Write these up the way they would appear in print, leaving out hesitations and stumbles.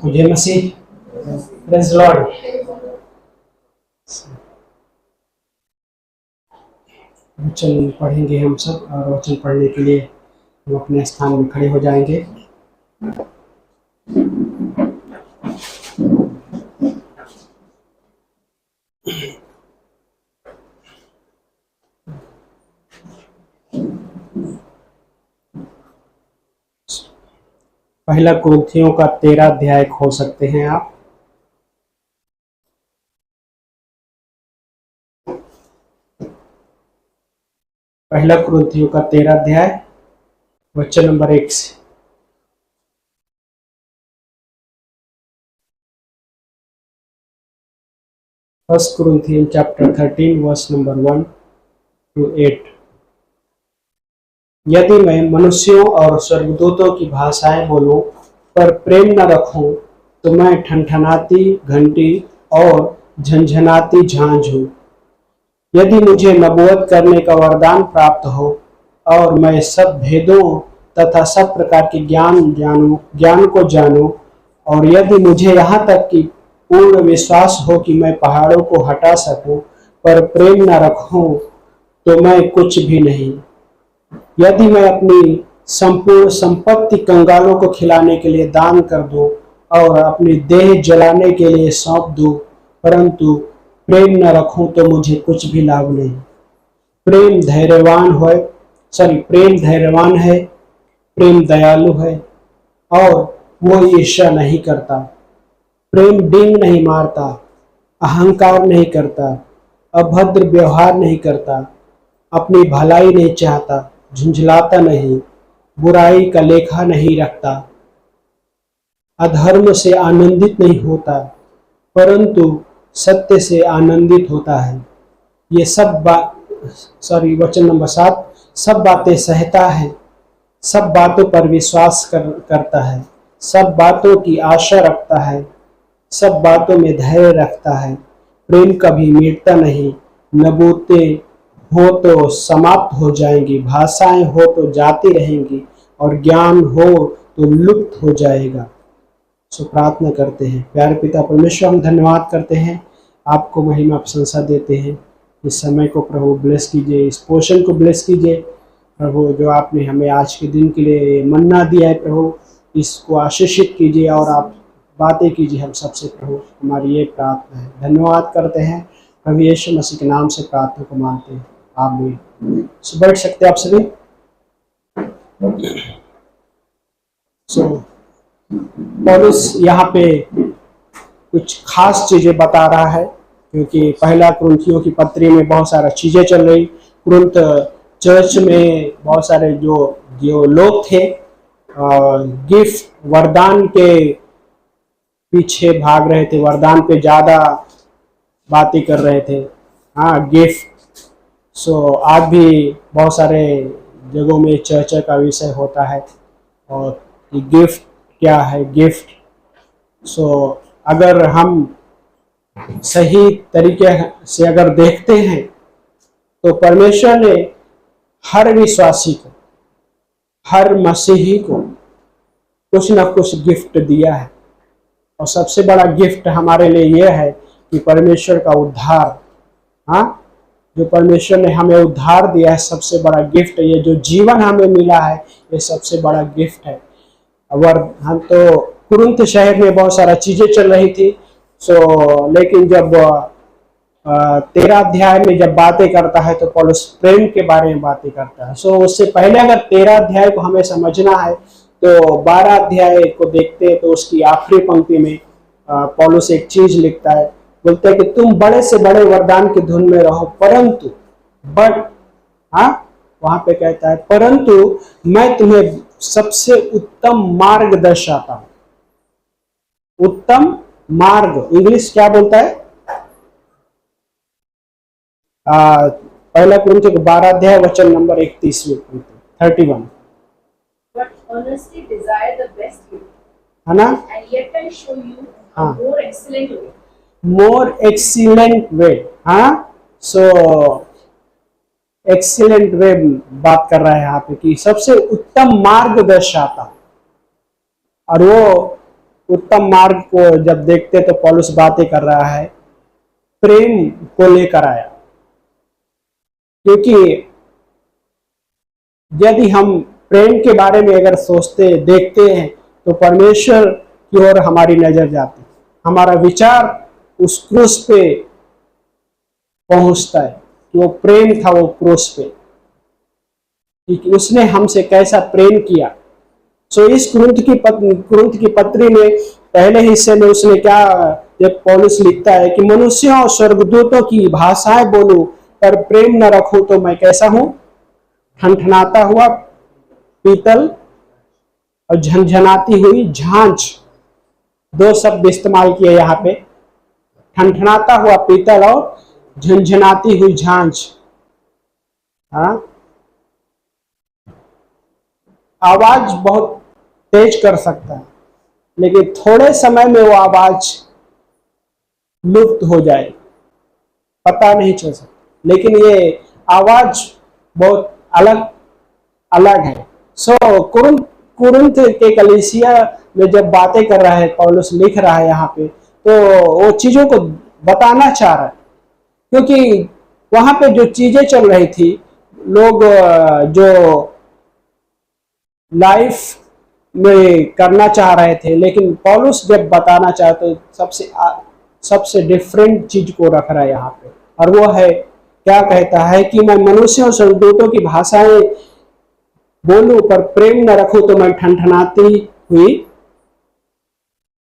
मुझे मसीह praise Lord. वचन पढ़ेंगे हम सब, और वचन पढ़ने के लिए हम अपने स्थान में खड़े हो जाएंगे। पहला कुरिन्थियों का 13 अध्याय खोल सकते हैं आप। पहला कुरिन्थियों का 13 अध्याय वचन नंबर 1 से। First Corinthian chapter 13 verse number 1 to 8। यदि मैं मनुष्यों और स्वर्गदूतों की भाषाएं बोलूं पर प्रेम न रखूं तो मैं ठनठनाती घंटी और झंझनाती झांझ हूं। यदि मुझे नबूवत करने का वरदान प्राप्त हो और मैं सब भेदों तथा सब प्रकार के ज्ञान को जानूं, और यदि मुझे यहाँ तक कि पूर्ण विश्वास हो कि मैं पहाड़ों को हटा सकूं, पर प्रेम न रखूं तो मैं कुछ भी नहीं। यदि मैं अपनी संपूर्ण संपत्ति कंगालों को खिलाने के लिए दान कर दूं और अपनी देह जलाने के लिए सौंप दूं, परंतु प्रेम न रखूं तो मुझे कुछ भी लाभ नहीं। प्रेम धैर्यवान है, प्रेम दयालु है और वो ईर्ष्या नहीं करता। प्रेम डींग नहीं मारता, अहंकार नहीं करता, अभद्र व्यवहार नहीं करता, अपनी भलाई नहीं चाहता, झुंझलाता नहीं, बुराई का लेखा नहीं रखता, अधर्म से आनंदित नहीं होता, परंतु सत्य से आनंदित होता है। ये वचन नंबर 7, सब बातें सहता है, सब बातों पर विश्वास करता है, सब बातों की आशा रखता है, सब बातों में धैर्य रखता है। प्रेम कभी मिटता नहीं। नबूवतें हो तो समाप्त हो जाएंगी, भाषाएं हो तो जाती रहेंगी, और ज्ञान हो तो लुप्त हो जाएगा। सो प्रार्थना करते हैं। प्यारे पिता परमेश्वर, हम धन्यवाद करते हैं, आपको महिमा प्रशंसा देते हैं। इस समय को प्रभु ब्लेस कीजिए, इस पोर्शन को ब्लेस कीजिए प्रभु, जो आपने हमें आज के दिन के लिए मन्ना दिया है प्रभु, इसको आशीषित कीजिए और आप बातें कीजिए हम सबसे प्रभु। हमारी ये प्रार्थना है, धन्यवाद करते हैं प्रभु यीशु मसीह के नाम से प्रार्थना को मानते हैं, आमीन। सो बैठ सकते आप सभी। पौलुस यहाँ पे कुछ खास चीजें बता रहा है, क्योंकि पहला कुरिन्थियों की पत्री में बहुत सारा चीजें चल रही। कुरिन्थ चर्च में बहुत सारे जो लोग थे गिफ्ट वरदान के पीछे भाग रहे थे, वरदान पे ज्यादा बातें कर रहे थे। गिफ्ट। आज भी बहुत सारे जगहों में चर्चा का विषय होता है, और गिफ्ट क्या है, गिफ्ट। अगर हम सही तरीके से अगर देखते हैं तो परमेश्वर ने हर विश्वासी को, हर मसीही को कुछ ना कुछ गिफ्ट दिया है, और सबसे बड़ा गिफ्ट हमारे लिए यह है कि परमेश्वर का उद्धार। जो परमेश्वर ने हमें उद्धार दिया है, सबसे बड़ा गिफ्ट। ये जो जीवन हमें मिला है, ये सबसे बड़ा गिफ्ट है। हम तो कुरिन्थ शहर में बहुत सारा चीजें चल रही थी। लेकिन जब 13 अध्याय में जब बातें करता है तो पौलुस प्रेम के बारे में बातें करता है। उससे पहले अगर 13 अध्याय को हमें समझना है तो 12 अध्याय को देखते हैं, तो उसकी आखिरी पंक्ति में पौलुस एक चीज लिखता है, बोलते हैं कि तुम बड़े से बड़े वरदान की धुन में रहो, परंतु वहां पे कहता है, परंतु मैं तुम्हें सबसे उत्तम मार्ग दर्शाता हूं। उत्तम मार्ग इंग्लिश क्या बोलता है? पहला कुरिन्थियों 12 अध्याय वचन नंबर 31 31। है ना? मोर एक्सीलेंट वे। एक्सीलेंट वे बात कर रहा है यहाँ पे कि सबसे उत्तम मार्ग दर्शाता, और वो उत्तम मार्ग को जब देखते तो पौलुस बातें कर रहा है, प्रेम को लेकर आया। क्योंकि यदि हम प्रेम के बारे में अगर सोचते देखते हैं तो परमेश्वर की ओर हमारी नजर जाती, हमारा विचार उस क्रूस पे पहुंचता है कि वो प्रेम था, वो क्रूस पे कि उसने हमसे कैसा प्रेम किया। सो इस कुरिन्थ की पत्री में पहले हिस्से में उसने क्या, जब पौलुस लिखता है कि मनुष्यों और स्वर्गदूतों की भाषाएं बोलूं पर प्रेम न रखूं तो मैं कैसा हूं, ठनठनाता हुआ पीतल और झनझनाती हुई झांझ। दो शब्द इस्तेमाल किए यहाँ पे, ठनठनाता हुआ पीतल और झनझनाती हुई झांझ। हाँ, आवाज बहुत तेज कर सकता है, लेकिन थोड़े समय में वो आवाज लुप्त हो जाए, पता नहीं चल सकता। लेकिन ये आवाज बहुत अलग अलग है। सो कुरिन्थ के कलीसिया में जब बातें कर रहा है पौलुस, लिख रहा है यहाँ पे, तो वो चीजों को बताना चाह रहा है। क्योंकि वहां पे जो चीजें चल रही थी, लोग जो लाइफ में करना चाह रहे थे, लेकिन पौलुस जब बताना चाहे तो सबसे डिफरेंट चीज को रख रहा है यहाँ पे। और वो है, क्या कहता है कि मैं मनुष्यों और स्वर्गदूतों की भाषाएं बोलूं पर प्रेम न रखूं तो मैं ठनठनाती हुई,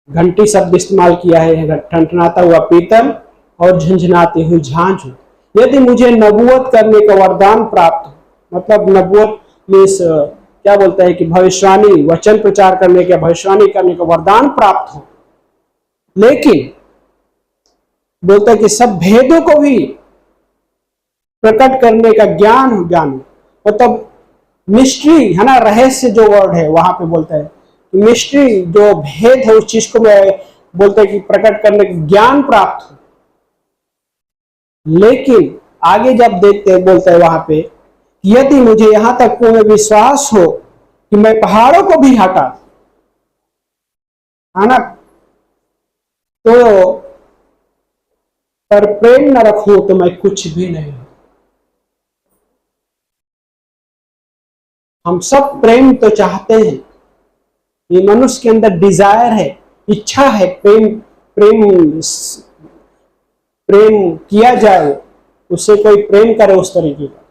घंटी शब्द इस्तेमाल किया है, ठनठनाता हुआ पीतल और झंझनाती हुई झांझ हूं। यदि मुझे नबूवत करने का वरदान प्राप्त हो, मतलब नबूवत मीन्स क्या बोलता है कि भविष्यवाणी, वचन प्रचार करने का, भविष्यवाणी करने का वरदान प्राप्त हो, लेकिन बोलता है कि सब भेदों को भी प्रकट करने का ज्ञान हो, मतलब मिस्ट्री है ना, रहस्य जो वर्ड है वहां पे बोलता है मिस्ट्री, जो भेद है उस चीज को मैं बोलता है कि प्रकट करने का ज्ञान प्राप्त हो। लेकिन आगे जब देखते हैं बोलता है वहां पे, यदि मुझे यहां तक पूर्ण विश्वास हो कि मैं पहाड़ों को भी हटा, है ना, तो पर प्रेम न रखूं तो मैं कुछ भी नहीं हूं। हम सब प्रेम तो चाहते हैं, ये मनुष्य के अंदर डिजायर है, इच्छा है, प्रेम प्रेम प्रेम किया जाए, उससे कोई प्रेम करे उस तरीके का।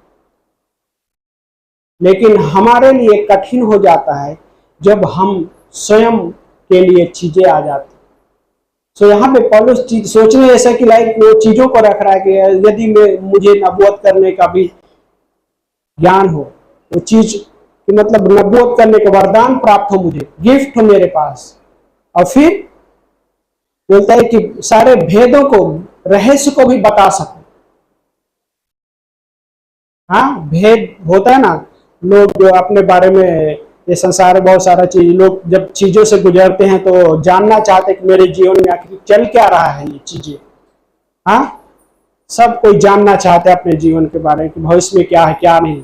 लेकिन हमारे लिए कठिन हो जाता है जब हम स्वयं के लिए चीजें आ जाती। सो यहाँ पे पौलुस चीज सोचने ऐसा कि लाइक वो चीजों को रख रहा है कि यदि मुझे नबूवत करने का भी ज्ञान हो, वो चीज कि मतलब नबूवत करने का वरदान प्राप्त हो, मुझे गिफ्ट हो मेरे पास, और फिर बोलता है कि सारे भेदों को, रहस्य को भी बता सकूं। हाँ, भेद होता है ना, लोग जो अपने बारे में, ये संसार में बहुत सारा चीज, लोग जब चीजों से गुजरते हैं तो जानना चाहते हैं कि मेरे जीवन में आखिर चल क्या रहा है ये चीजें। हाँ, सब कोई जानना चाहते हैं अपने जीवन के बारे में कि भविष्य में क्या है क्या नहीं।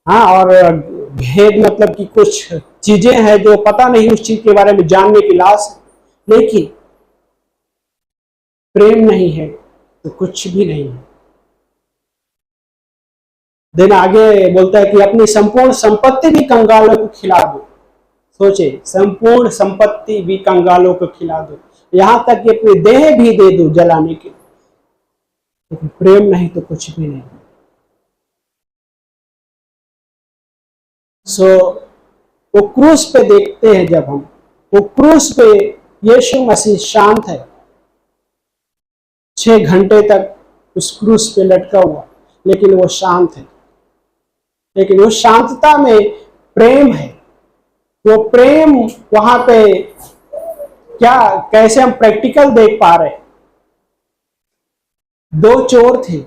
हाँ, और भेद मतलब कि कुछ चीजें हैं जो पता नहीं, उस चीज के बारे में जानने की लाश, लेकिन प्रेम नहीं है तो कुछ भी नहीं है। दिन आगे बोलता है कि अपनी संपूर्ण संपत्ति भी कंगालों को खिला दो। सोचे, संपूर्ण संपत्ति भी कंगालों को खिला दो, यहां तक कि अपनी देह भी दे दो जलाने के, लेकिन प्रेम नहीं तो कुछ भी नहीं। सो वो क्रूस पे देखते हैं, जब हम वो क्रूस पे यीशु मसीह शांत है, 6 घंटे तक उस क्रूस पे लटका हुआ, लेकिन वो शांत है। लेकिन उस शांतता में प्रेम है। वो प्रेम वहां पे क्या, कैसे हम प्रैक्टिकल देख पा रहे। 2 चोर थे,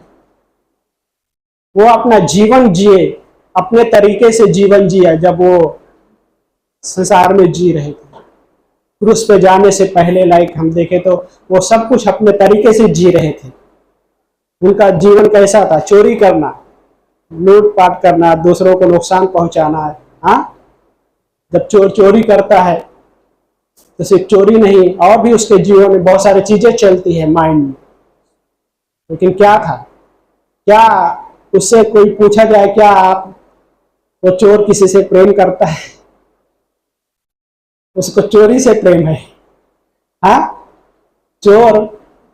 वो अपना जीवन जिए, अपने तरीके से जीवन जिया जब वो संसार में जी रहे थे। क्रूस पे जाने से पहले लाइक हम देखें तो वो सब कुछ अपने तरीके से जी रहे थे। उनका जीवन कैसा था, चोरी करना, लूटपाट करना, दूसरों को नुकसान पहुंचाना है। हाँ, जब चोर चोरी करता है तो सिर्फ चोरी नहीं, और भी उसके जीवन में बहुत सारी चीजें चलती है माइंड में। लेकिन क्या था, क्या उससे कोई पूछा जाए क्या आप, वो चोर किसी से प्रेम करता है? उसको चोरी से प्रेम है। हाँ, चोर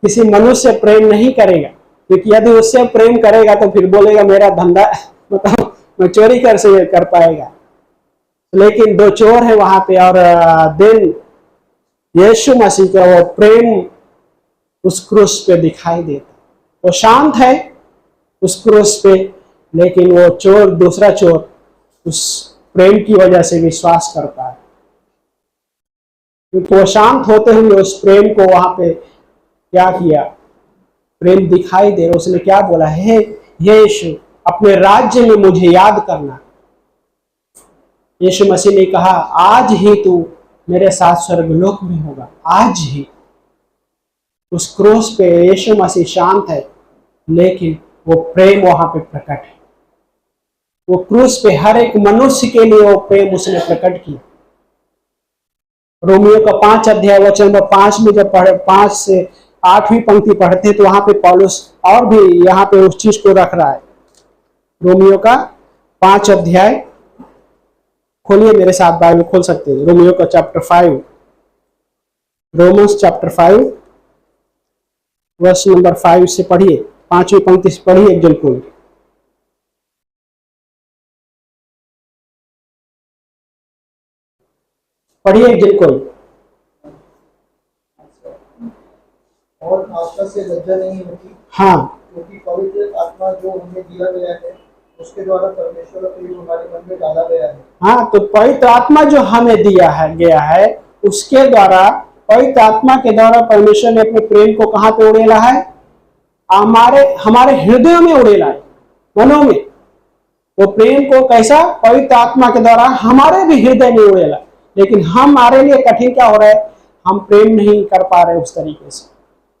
किसी मनुष्य से प्रेम नहीं करेगा, क्योंकि यदि उससे प्रेम करेगा तो फिर बोलेगा मेरा धंधा मतलब मैं चोरी कैसे कर पाएगा। लेकिन दो चोर है वहां पे, और दिन यीशु मसीह का वो प्रेम उस क्रूस पे दिखाई देता। वो शांत है उस क्रूस पे, लेकिन वो चोर, दूसरा चोर उस प्रेम की वजह से विश्वास करता है, क्योंकि वो शांत होते हुए उस प्रेम को वहां पे क्या किया, प्रेम दिखाई दे। उसने क्या बोला, हे यीशु अपने राज्य में मुझे याद करना। यीशु मसीह ने कहा आज ही तू मेरे साथ स्वर्गलोक में होगा, आज ही। उस क्रूस पे यीशु मसीह शांत है, लेकिन वो प्रेम वहां पे प्रकट है। वो क्रूस पे हर एक मनुष्य के लिए वो प्रेम उसने प्रकट किया। रोमियो का 5 अध्याय वचन नंबर 5 में जब पढ़े, 5 से 8वीं पंक्ति पढ़ते तो वहां पे पौलुस और भी यहाँ पे उस चीज को रख रहा है। रोमियो का 5 अध्याय खोलिए, मेरे साथ बाइबल खोल सकते हैं। रोमियो का chapter 5, Romans chapter 5 verse number 5 से पढ़िए, 5वीं पंक्ति से पढ़िए एक जन को। पढ़िए एक जन को। और आत्मा से लज्जा नहीं होती, हाँ, क्योंकि पवित्र आत्मा जो हमें दिया गया है उसके द्वारा परमेश्वर का प्रेम हमारे मन में डाला गया है। हाँ, तो पवित्र आत्मा जो हमें दिया है गया है उसके द्वारा, पवित्र आत्मा के द्वारा परमेश्वर ने अपने प्रेम को कहाँ पे उड़ेला है, हमारे हमारे हृदय में उड़ेला है, मनों में। वो प्रेम को कैसा, पवित्र आत्मा के द्वारा हमारे भी हृदय में उड़ेला। लेकिन हमारे लिए कठिन क्या हो रहा है, हम प्रेम नहीं कर पा रहे उस तरीके से।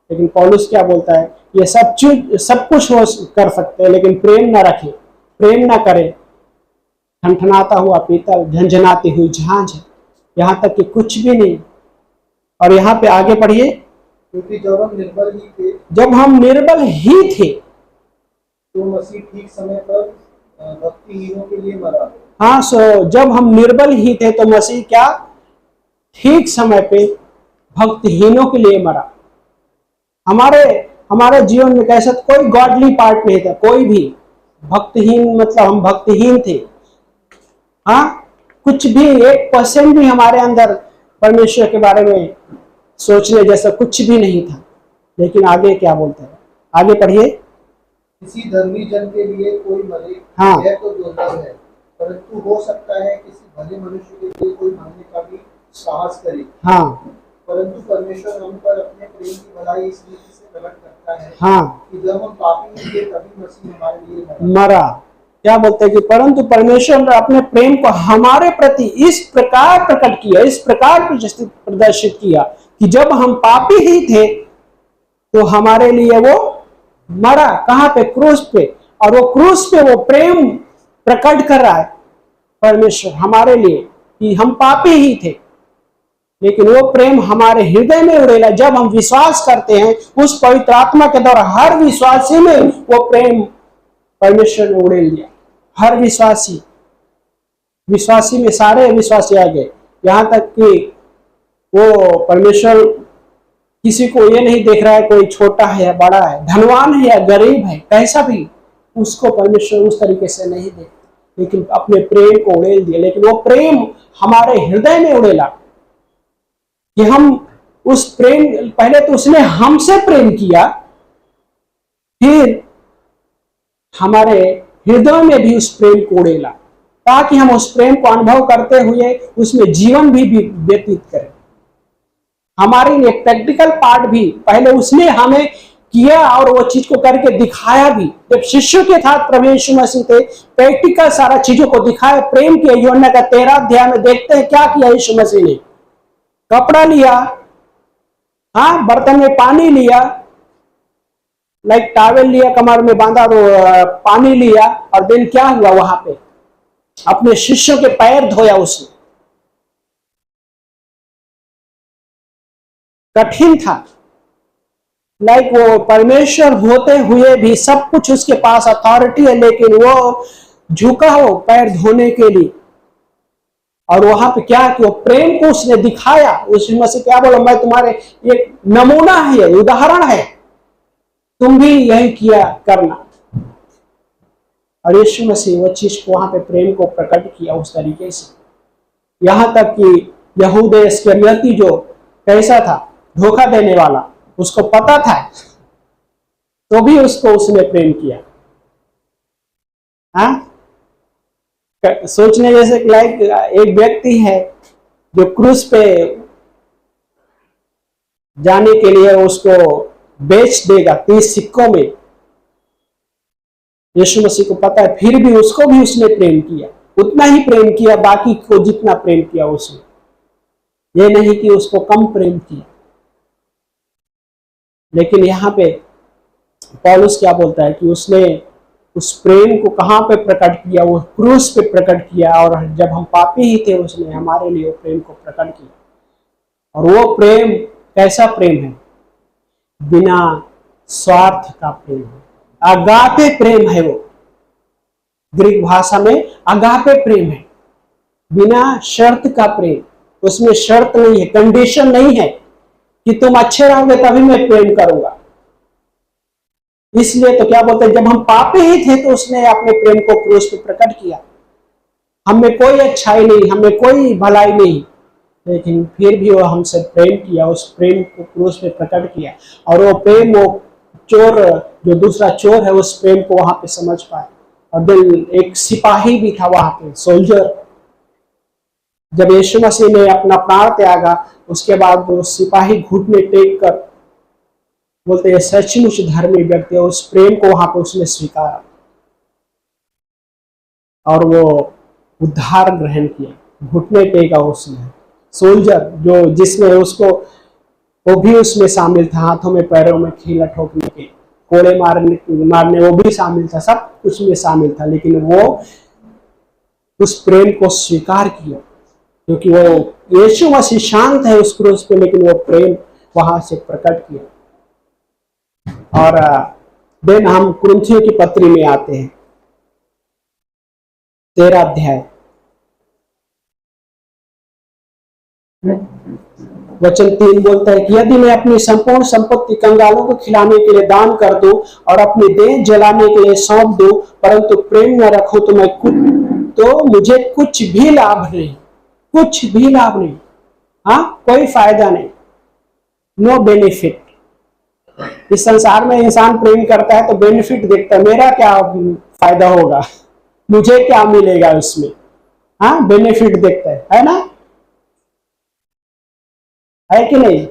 लेकिन पौलुस क्या बोलता है, ये सब चीज सब कुछ हो कर सकते हैं, लेकिन प्रेम ना रखें, प्रेम ना करें, ठनठनाता हुआ पीतल, झंझनाती हुई झांझ है, यहां तक कि कुछ भी नहीं। और यहाँ पे आगे पढ़िए, क्योंकि जब हम निर्बल ही थे, जब हम निर्बल ही थे, तो मसीह ठीक समय पर भक्तिहीनों के लिए मरा। हाँ, जब हम निर्बल ही थे तो मसीह क्या, ठीक समय पे भक्तिहीनों के लिए मरा। हमारे हमारे जीवन में कैसा कोई गॉडली पार्ट नहीं था, कोई भी भक्तिहीन, मतलब हम भक्तिहीन थे। हाँ, कुछ भी 1% भी हमारे अंदर परमेश्वर के बारे में सोचने जैसा कुछ भी नहीं था। लेकिन आगे क्या बोलते हैं, आगे पढ़िए। किसी धर्मी जन के लिए कोई मरे, हाँ, यह तो दुर्लभ है, परंतु हो सकता है किसी भले मनुष्य के लिए कोई मरने का भी साहस करे। हाँ, परंतु परमेश्वर हम पर अपने प्रेम की भलाई इस रीति से प्रकट करता है, हाँ, कि जब हम पापी थे तभी मसीह हमारे लिए मरा। क्या बोलते हैं कि परंतु परमेश्वर ने अपने प्रेम को हमारे प्रति इस प्रकार प्रकट किया, इस प्रकार प्रदर्शित किया कि जब हम पापी ही थे तो हमारे लिए वो मरा। कहां पे, क्रूस पे। और वो क्रूस पे वो प्रेम प्रकट कर रहा है परमेश्वर हमारे लिए, कि हम पापी ही थे, लेकिन वो प्रेम हमारे हृदय में उड़ेला जब हम विश्वास करते हैं उस पवित्र आत्मा के द्वारा। हर विश्वासी में वो प्रेम परमेश्वर ने उड़ेल दिया। हर विश्वासी में सारे विश्वासी आ गए, यहां तक कि वो परमेश्वर किसी को ये नहीं देख रहा है कोई छोटा है या बड़ा है, धनवान है या गरीब है, कैसा भी, उसको परमेश्वर उस तरीके से नहीं देखता, लेकिन अपने प्रेम को उड़ेल दिया। लेकिन वो प्रेम हमारे हृदय में उड़ेला कि हम उस प्रेम, पहले तो उसने हमसे प्रेम किया, फिर हमारे हृदय में भी उस प्रेम को उड़ेला, ताकि हम उस प्रेम को अनुभव करते हुए उसमें जीवन भी व्यतीत करें। हमारे लिए प्रैक्टिकल पार्ट भी पहले उसने हमें किया और वो चीज को करके दिखाया भी। जब शिष्यों के साथ प्रभु यीशु मसीह थे, प्रैक्टिकल सारा चीजों को दिखाया। प्रेम के यूहन्ना का 13 अध्याय में देखते हैं क्या किया यीशु मसीह ने। कपड़ा लिया, हाँ, बर्तन में पानी लिया, लाइक टॉवेल लिया, कमर में बांधा, पानी लिया, और दिन क्या हुआ, वहां पे अपने शिष्यों के पैर धोया उसने। कठिन था। लाइक वो परमेश्वर होते हुए भी सब कुछ उसके पास अथॉरिटी है, लेकिन वो झुका हो पैर धोने के लिए। और वहां पे क्या कि वो प्रेम को उसने दिखाया। उस मसीह क्या बोला, मैं तुम्हारे एक नमूना है, उदाहरण है, तुम भी यही किया करना। और यीशु मसीह वो चीज को वहां पे प्रेम को प्रकट किया उस तरीके से, यहां तक कि यहूदा इस्करियोती जो कैसा था, धोखा देने वाला, उसको पता था तो भी उसको उसने प्रेम किया। हाँ, सोचने जैसे लाइक एक व्यक्ति है जो क्रूस पे जाने के लिए उसको बेच देगा 30 सिक्कों में। यीशु मसीह को पता है, फिर भी उसको भी उसने प्रेम किया, उतना ही प्रेम किया बाकी को जितना प्रेम किया उसने, ये नहीं कि उसको कम प्रेम किया। लेकिन यहाँ पे पौलुस क्या बोलता है कि उसने उस प्रेम को कहां पे प्रकट किया, वो क्रूस पे प्रकट किया। और जब हम पापी ही थे उसने हमारे लिए वो प्रेम को प्रकट किया। और वो प्रेम कैसा प्रेम है? बिना स्वार्थ का प्रेम है, अगापे प्रेम है। वो ग्रीक भाषा में अगापे प्रेम है, बिना शर्त का प्रेम। उसमें शर्त नहीं है, कंडीशन नहीं है कि तुम अच्छे रहोगे तभी मैं प्रेम करूंगा। इसलिए तो क्या बोलते हैं, जब हम पापी ही थे तो उसने अपने प्रेम को क्रूस पे प्रकट किया। हमें कोई अच्छाई नहीं, हमें कोई भलाई नहीं, लेकिन फिर भी वो हमसे प्रेम किया, उस प्रेम को क्रूस पे प्रकट किया। और वो प्रेम, वो चोर जो दूसरा चोर है, उस प्रेम को वहां पे समझ पाए। और दिल एक सिपाही भी था वहां पे, सोल्जर। जब यीशु मसीह ने अपना प्राण त्यागा, उसके बाद वो सिपाही घुटने टेक कर बोलते हैं सचमुच धर्मी व्यक्ति है। उस प्रेम को वहां पर उसने स्वीकारा और वो उद्धार ग्रहण किया, घुटने टेका उसने। सोल्जर जो जिसमें उसको, वो भी उसमें शामिल था, हाथों में पैरों में खीला ठोकने के, कोड़े मारने वो भी शामिल था, सब कुछ में शामिल था। लेकिन वो उस प्रेम को स्वीकार किया, क्योंकि वो यीशु मसीह शांत है उस क्रूस पे, लेकिन वो प्रेम वहां से प्रकट किया। और देन हम कुरिन्थियों की पत्री में आते हैं, 13 अध्याय, वचन 3 बोलता है कि यदि मैं अपनी संपूर्ण संपत्ति कंगालों को खिलाने के लिए दान कर दूं और अपनी देह जलाने के लिए सौंप दूं, परंतु प्रेम न रखूं तो मुझे कुछ भी लाभ नहीं, कुछ भी लाभ नहीं। हाँ, कोई फायदा नहीं, नो बेनिफिट। इस संसार में इंसान प्रेम करता है तो बेनिफिट देखता है, मेरा क्या फायदा होगा, मुझे क्या मिलेगा उसमें। हाँ, बेनिफिट देखता है ना, है कि नहीं?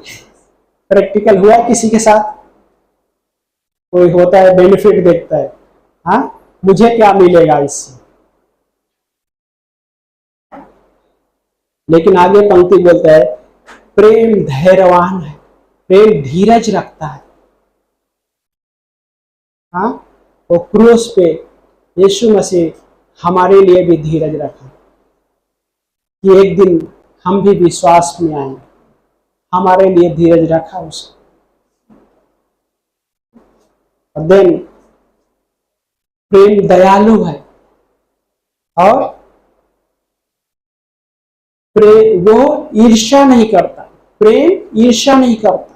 प्रैक्टिकल हुआ किसी के साथ? कोई होता है बेनिफिट देखता है, हाँ, मुझे क्या मिलेगा इससे। लेकिन आगे पंक्ति बोलता है प्रेम धैर्यवान है, प्रेम धीरज रखता है। हाँ, वो क्रूस पे यीशु मसीह हमारे लिए भी धीरज रखा कि एक दिन हम भी विश्वास में आएंगे, हमारे लिए धीरज रखा उसने। और देन प्रेम दयालु है, और प्रेम वो ईर्ष्या नहीं करता, प्रेम ईर्ष्या नहीं करता।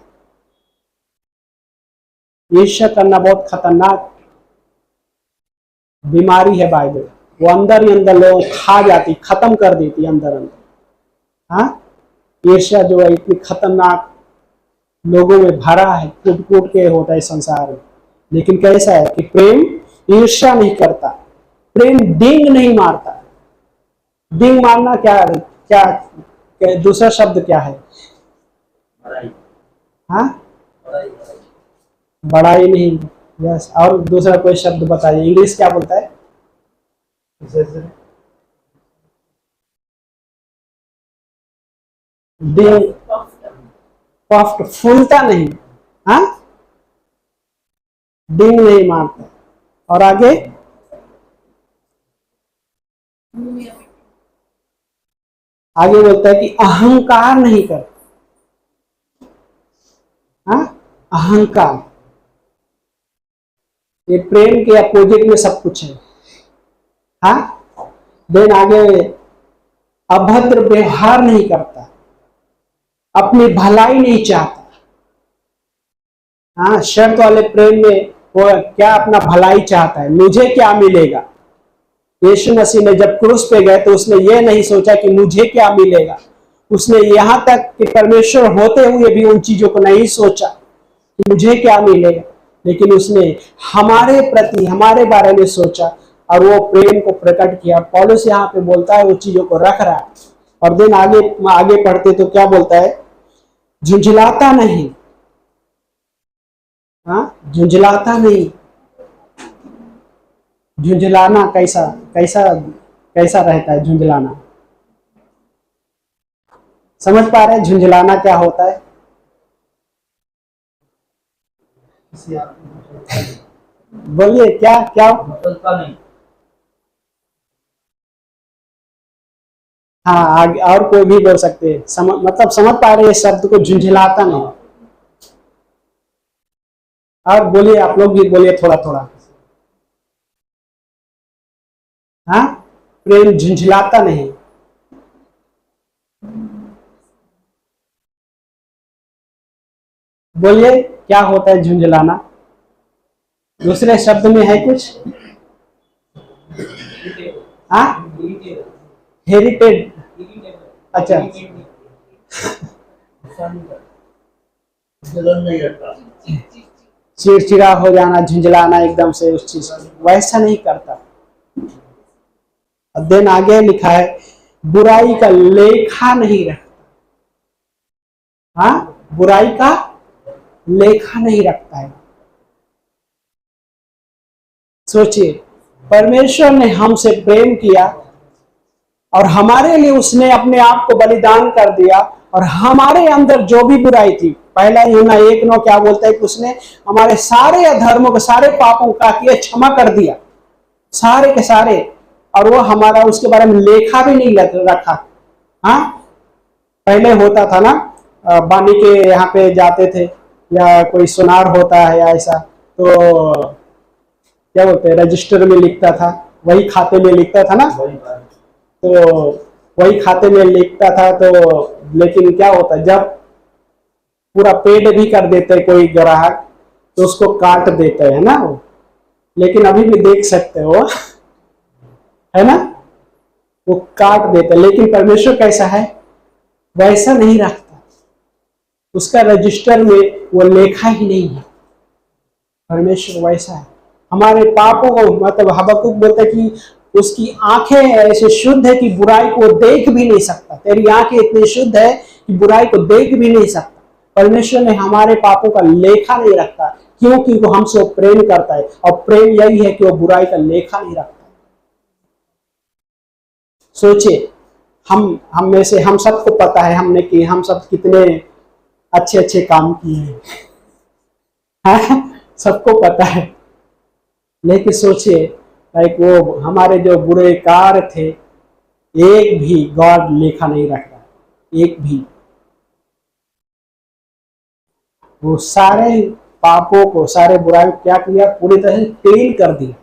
ईर्ष्या करना बहुत खतरनाक बीमारी है बाइबल, वो अंदर ही अंदर लोग खा जाती, खत्म कर देती अंदर अंदर। हाँ, ईर्ष्या जो है इतनी खतरनाक लोगों में भरा है, कूट कूट के होता है संसार में। लेकिन कैसा है कि प्रेम ईर्ष्या नहीं करता, प्रेम डिंग नहीं मारता। डिंग मारना क्या क्या दूसरा शब्द क्या है? हाँ, बड़ाई नहीं। यस, और दूसरा कोई शब्द बताइए, इंग्लिश क्या बोलता है? डिंग, पफ्ड, फूलता नहीं। हाँ, डिंग नहीं मारता। और आगे आगे बोलता है कि अहंकार नहीं करता। हाँ, अहंकार। ये प्रेम के अपोजिट में सब कुछ है। हाँ, देन आगे अभद्र व्यवहार नहीं करता, अपनी भलाई नहीं चाहता। हाँ, शर्त वाले प्रेम में वो क्या अपना भलाई चाहता है, मुझे क्या मिलेगा। यीशु मसीह ने जब क्रूस पे गए तो उसने ये नहीं सोचा कि मुझे क्या मिलेगा। उसने यहां तक कि परमेश्वर होते हुए भी उन चीजों को नहीं सोचा कि मुझे क्या मिलेगा, लेकिन उसने हमारे प्रति, हमारे बारे में सोचा और वो प्रेम को प्रकट किया। पौलुस यहाँ पे बोलता है वो चीजों को रख रहा है। और दिन आगे पढ़ते तो क्या बोलता है, झुंझलाता नहीं। हाँ, झुंझलाता नहीं। झुंझलाना कैसा कैसा कैसा रहता है झुंझलाना, समझ पा रहे हैं झुंझलाना क्या होता है? बोलिए क्या क्या? नहीं। हाँ, आगे और कोई भी बोल सकते हैं। मतलब समझ पा रहे हैं शब्द को, झुंझलाता नहीं। और बोलिए, आप लोग भी बोलिए थोड़ा थोड़ा। हाँ, प्रेम झुंझलाता नहीं। बोलिए क्या होता है झुंझलाना? दूसरे शब्द में है कुछ? हाँ, हेरिटेड। अच्छा, चिड़चिड़ा हो जाना, झुंझलाना एकदम से उस चीज, वैसा नहीं करता। देन आगे लिखा है बुराई का लेखा नहीं रखता। हाँ, बुराई का लेखा नहीं रखता है। सोचिए, परमेश्वर ने हमसे प्रेम किया और हमारे लिए उसने अपने आप को बलिदान कर दिया, और हमारे अंदर जो भी बुराई थी, पहला यूहन्ना 1:9 क्या बोलता है कि उसने हमारे सारे अधर्मों को, सारे पापों का किया क्षमा कर दिया, सारे के सारे। और वो हमारा उसके बारे में लेखा भी नहीं रखा। हाँ, पहले होता था ना, बानी के यहाँ पे जाते थे, या कोई सुनार होता है या ऐसा, तो क्या बोलते हैं, रजिस्टर में लिखता था, वही खाते में लिखता था ना, तो वही खाते में लिखता था। तो लेकिन क्या होता है, जब पूरा पेड भी कर देते कोई ग्राहक तो उसको काट देते हैं ना वो, लेकिन अभी भी देख सकते हो है ना, वो काट देते। लेकिन परमेश्वर कैसा है, वैसा नहीं रखता, उसका रजिस्टर में वो लेखा ही नहीं है। परमेश्वर वैसा है। हमारे पापों को, मतलब हबक्कुक बोलता है कि उसकी आंखें ऐसे शुद्ध है कि बुराई को देख भी नहीं सकता। तेरी आंखें इतनी शुद्ध है कि बुराई को देख भी नहीं सकता। परमेश्वर ने हमारे पापों का लेखा नहीं रखता, क्योंकि वो हमसे प्रेम करता है, और प्रेम यही है कि वो बुराई का लेखा नहीं रखता। सोचिए, हम में से हम सबको पता है हमने कि हम सब कितने अच्छे अच्छे काम किए हैं, सबको पता है। लेकिन सोचिए, लाइक वो हमारे जो बुरे कार्य थे, एक भी गॉड लेखा नहीं रख रहा, एक भी। वो सारे पापों को, सारे बुराई को क्या किया, पूरी तरह से क्लीन कर दिया,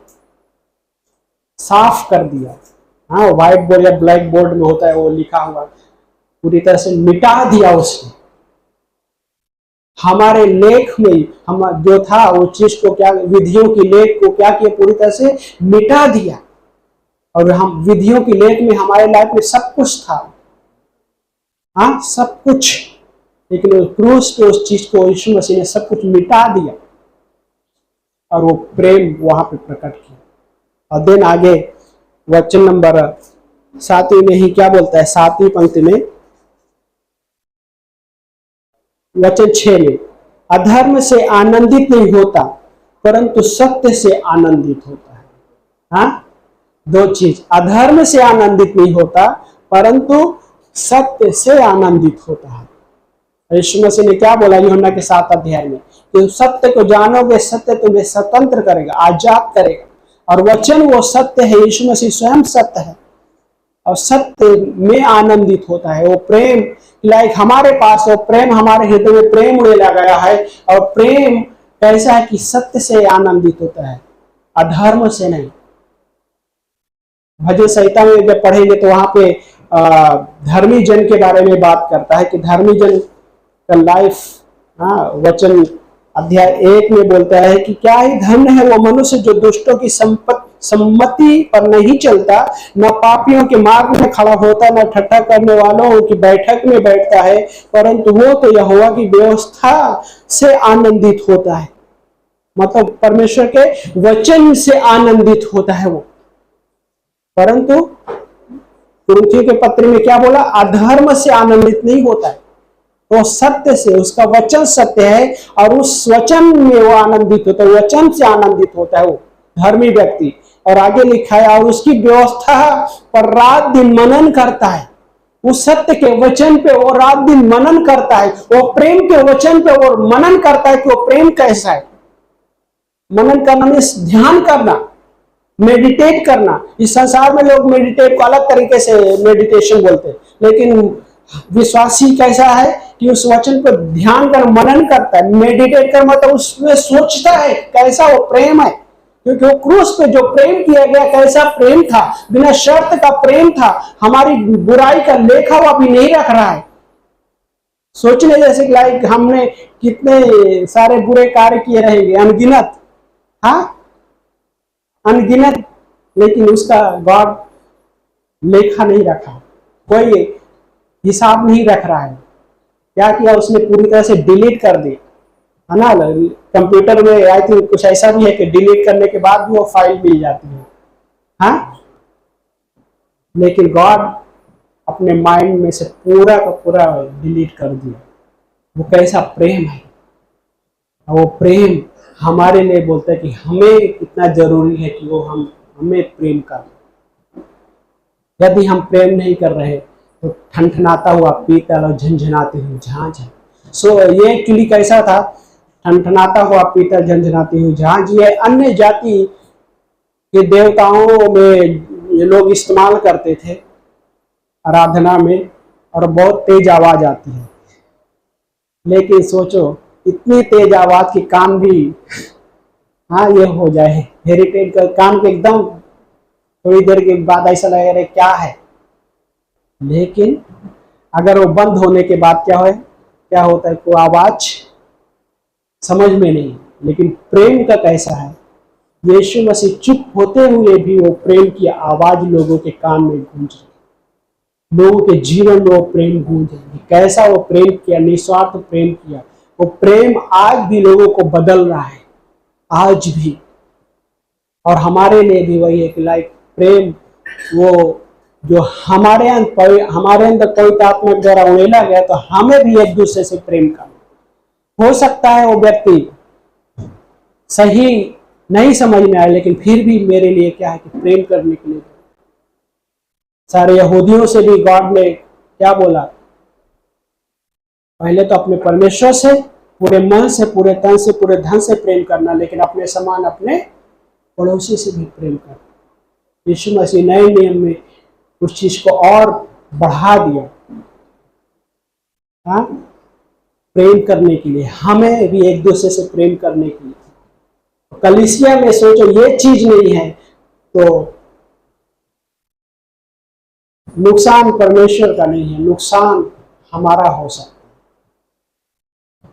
साफ कर दिया। हाँ, व्हाइट बोर्ड या ब्लैक बोर्ड में होता है वो लिखा हुआ, पूरी तरह से मिटा दिया उसने। हमारे लेख में हम जो था वो चीज को, क्या विधियों की लेख को क्या किया, पूरी तरह से मिटा दिया। और हम विधियों की लेख में हमारे लाइफ में सब कुछ था, हाँ सब कुछ, लेकिन क्रूस पे उस चीज को यीशु मसीह ने सब कुछ मिटा दिया, और वो प्रेम वहां पे प्रकट किया। और देन आगे वचन नंबर 7 में ही क्या बोलता है, 7वीं पंक्ति में, वचन 6 में, अधर्म से आनंदित नहीं होता परंतु सत्य से आनंदित होता है। हाँ, दो चीज, अधर्म से आनंदित नहीं होता परंतु सत्य से आनंदित होता है। यीशु मसीह ने क्या बोला यूहन्ना के 7 अध्याय में, कि सत्य को जानोगे, सत्य तुम्हें स्वतंत्र करेगा, आजाद करेगा। और वचन वो सत्य है, यीशु मसीह स्वयं सत्य है, और सत्य में आनंदित होता है। वो प्रेम लाइक हमारे पास वो प्रेम, हमारे हृदय में प्रेम उड़ेला गया है। और प्रेम कैसा है कि सत्य से आनंदित होता है, अधर्म से नहीं। भजन संहिता में जब पढ़ेंगे तो वहां पे धर्मी जन के बारे में बात करता है कि धर्मी जन का लाइफ, वचन अध्याय 1 में बोलता है कि क्या ही धन्य है वो मनुष्य जो दुष्टों की सम्मति पर नहीं चलता, न पापियों के मार्ग में खड़ा होता, न ठट्ठा करने वालों की बैठक में बैठता है, परंतु वो तो यहोवा की व्यवस्था से आनंदित होता है। मतलब परमेश्वर के वचन से आनंदित होता है वो। परंतु कुरिन्थियों के पत्र में क्या बोला? अधर्म से आनंदित नहीं होता है, तो सत्य से, उसका वचन सत्य है और उस वचन में वो आनंदित होता है, वचन से आनंदित होता है वो धर्मी व्यक्ति। और आगे लिखा है, और उसकी व्यवस्था पर रात दिन मनन करता है। उस सत्य के वचन पे वो रात दिन मनन करता है, वो प्रेम के वचन पे वो मनन करता है कि वो प्रेम कैसा है। मनन करना मीन्स ध्यान करना, मेडिटेट करना। इस संसार में लोग मेडिटेट को अलग तरीके से मेडिटेशन बोलते हैं, लेकिन विश्वासी कैसा है कि उस वचन पर ध्यान कर मनन करता है। मेडिटेट कर मतलब उसमें सोचता है कैसा वो प्रेम है, क्योंकि वो क्रूस पे जो प्रेम किया गया कैसा प्रेम था, बिना शर्त का प्रेम था, हमारी बुराई का लेखा वो अभी नहीं रख रहा है। सोचने जैसे लाइक हमने कितने सारे बुरे कार्य किए रहेंगे, अनगिनत, अनगिनत, लेकिन उसका गॉड लेखा नहीं रखा, कोई हिसाब नहीं रख रहा है। क्या किया उसने? पूरी तरह से डिलीट कर दी, है ना। कंप्यूटर में आई थिंक कुछ ऐसा भी है कि डिलीट करने के बाद भी वो फाइल मिल जाती है, हाँ। लेकिन गॉड अपने माइंड में से पूरा का पूरा डिलीट कर दिया। वो कैसा प्रेम है, वो प्रेम हमारे लिए बोलता है कि हमें कितना जरूरी है कि वो हमें प्रेम कर। यदि हम प्रेम नहीं कर रहे तो ठनठनाता हुआ पीतल और झंझनाती हुई झांझ है। सो ये एक्चुअली कैसा था? ठनठनाता हुआ पीतल, झंझनाती हुई झांझ। ये अन्य जाति के देवताओं में ये लोग इस्तेमाल करते थे आराधना में, और बहुत तेज आवाज आती है। लेकिन सोचो इतनी तेज आवाज की कान भी ये हो जाए, हेरिटेज का कान के एकदम थोड़ी देर के बाद ऐसा लगेगा अरे क्या है। लेकिन अगर वो बंद होने के बाद क्या होता है, कोई आवाज समझ में नहीं। लेकिन प्रेम का कैसा है? यीशु मसीह चुप होते हुए भी वो प्रेम की आवाज लोगों के कान में गूंज रही, लोगों के जीवन में वो प्रेम गूंज रही। कैसा वो प्रेम किया, निस्वार्थ प्रेम किया। वो प्रेम आज भी लोगों को बदल रहा है, आज भी। और हमारे लिए भी वही है कि लाइक प्रेम, वो जो हमारे अंदर पवित्र आत्मा द्वारा उड़ेला गया, तो हमें भी एक दूसरे से प्रेम करना। हो सकता है वो व्यक्ति सही नहीं समझ में आए, लेकिन फिर भी मेरे लिए क्या है कि प्रेम करने के लिए। सारे यहूदियों से भी गॉड ने क्या बोला? पहले तो अपने परमेश्वर से पूरे मन से, पूरे तन से, पूरे धन से प्रेम करना, लेकिन अपने समान अपने पड़ोसी से भी प्रेम करना। यीशु मसीह नए नियम में उस चीज को और बढ़ा दिया, प्रेम करने के लिए, हमें भी एक दूसरे से प्रेम करने के लिए। कलीसिया में सोचो ये चीज नहीं है तो नुकसान परमेश्वर का नहीं है, नुकसान हमारा हो सकता है,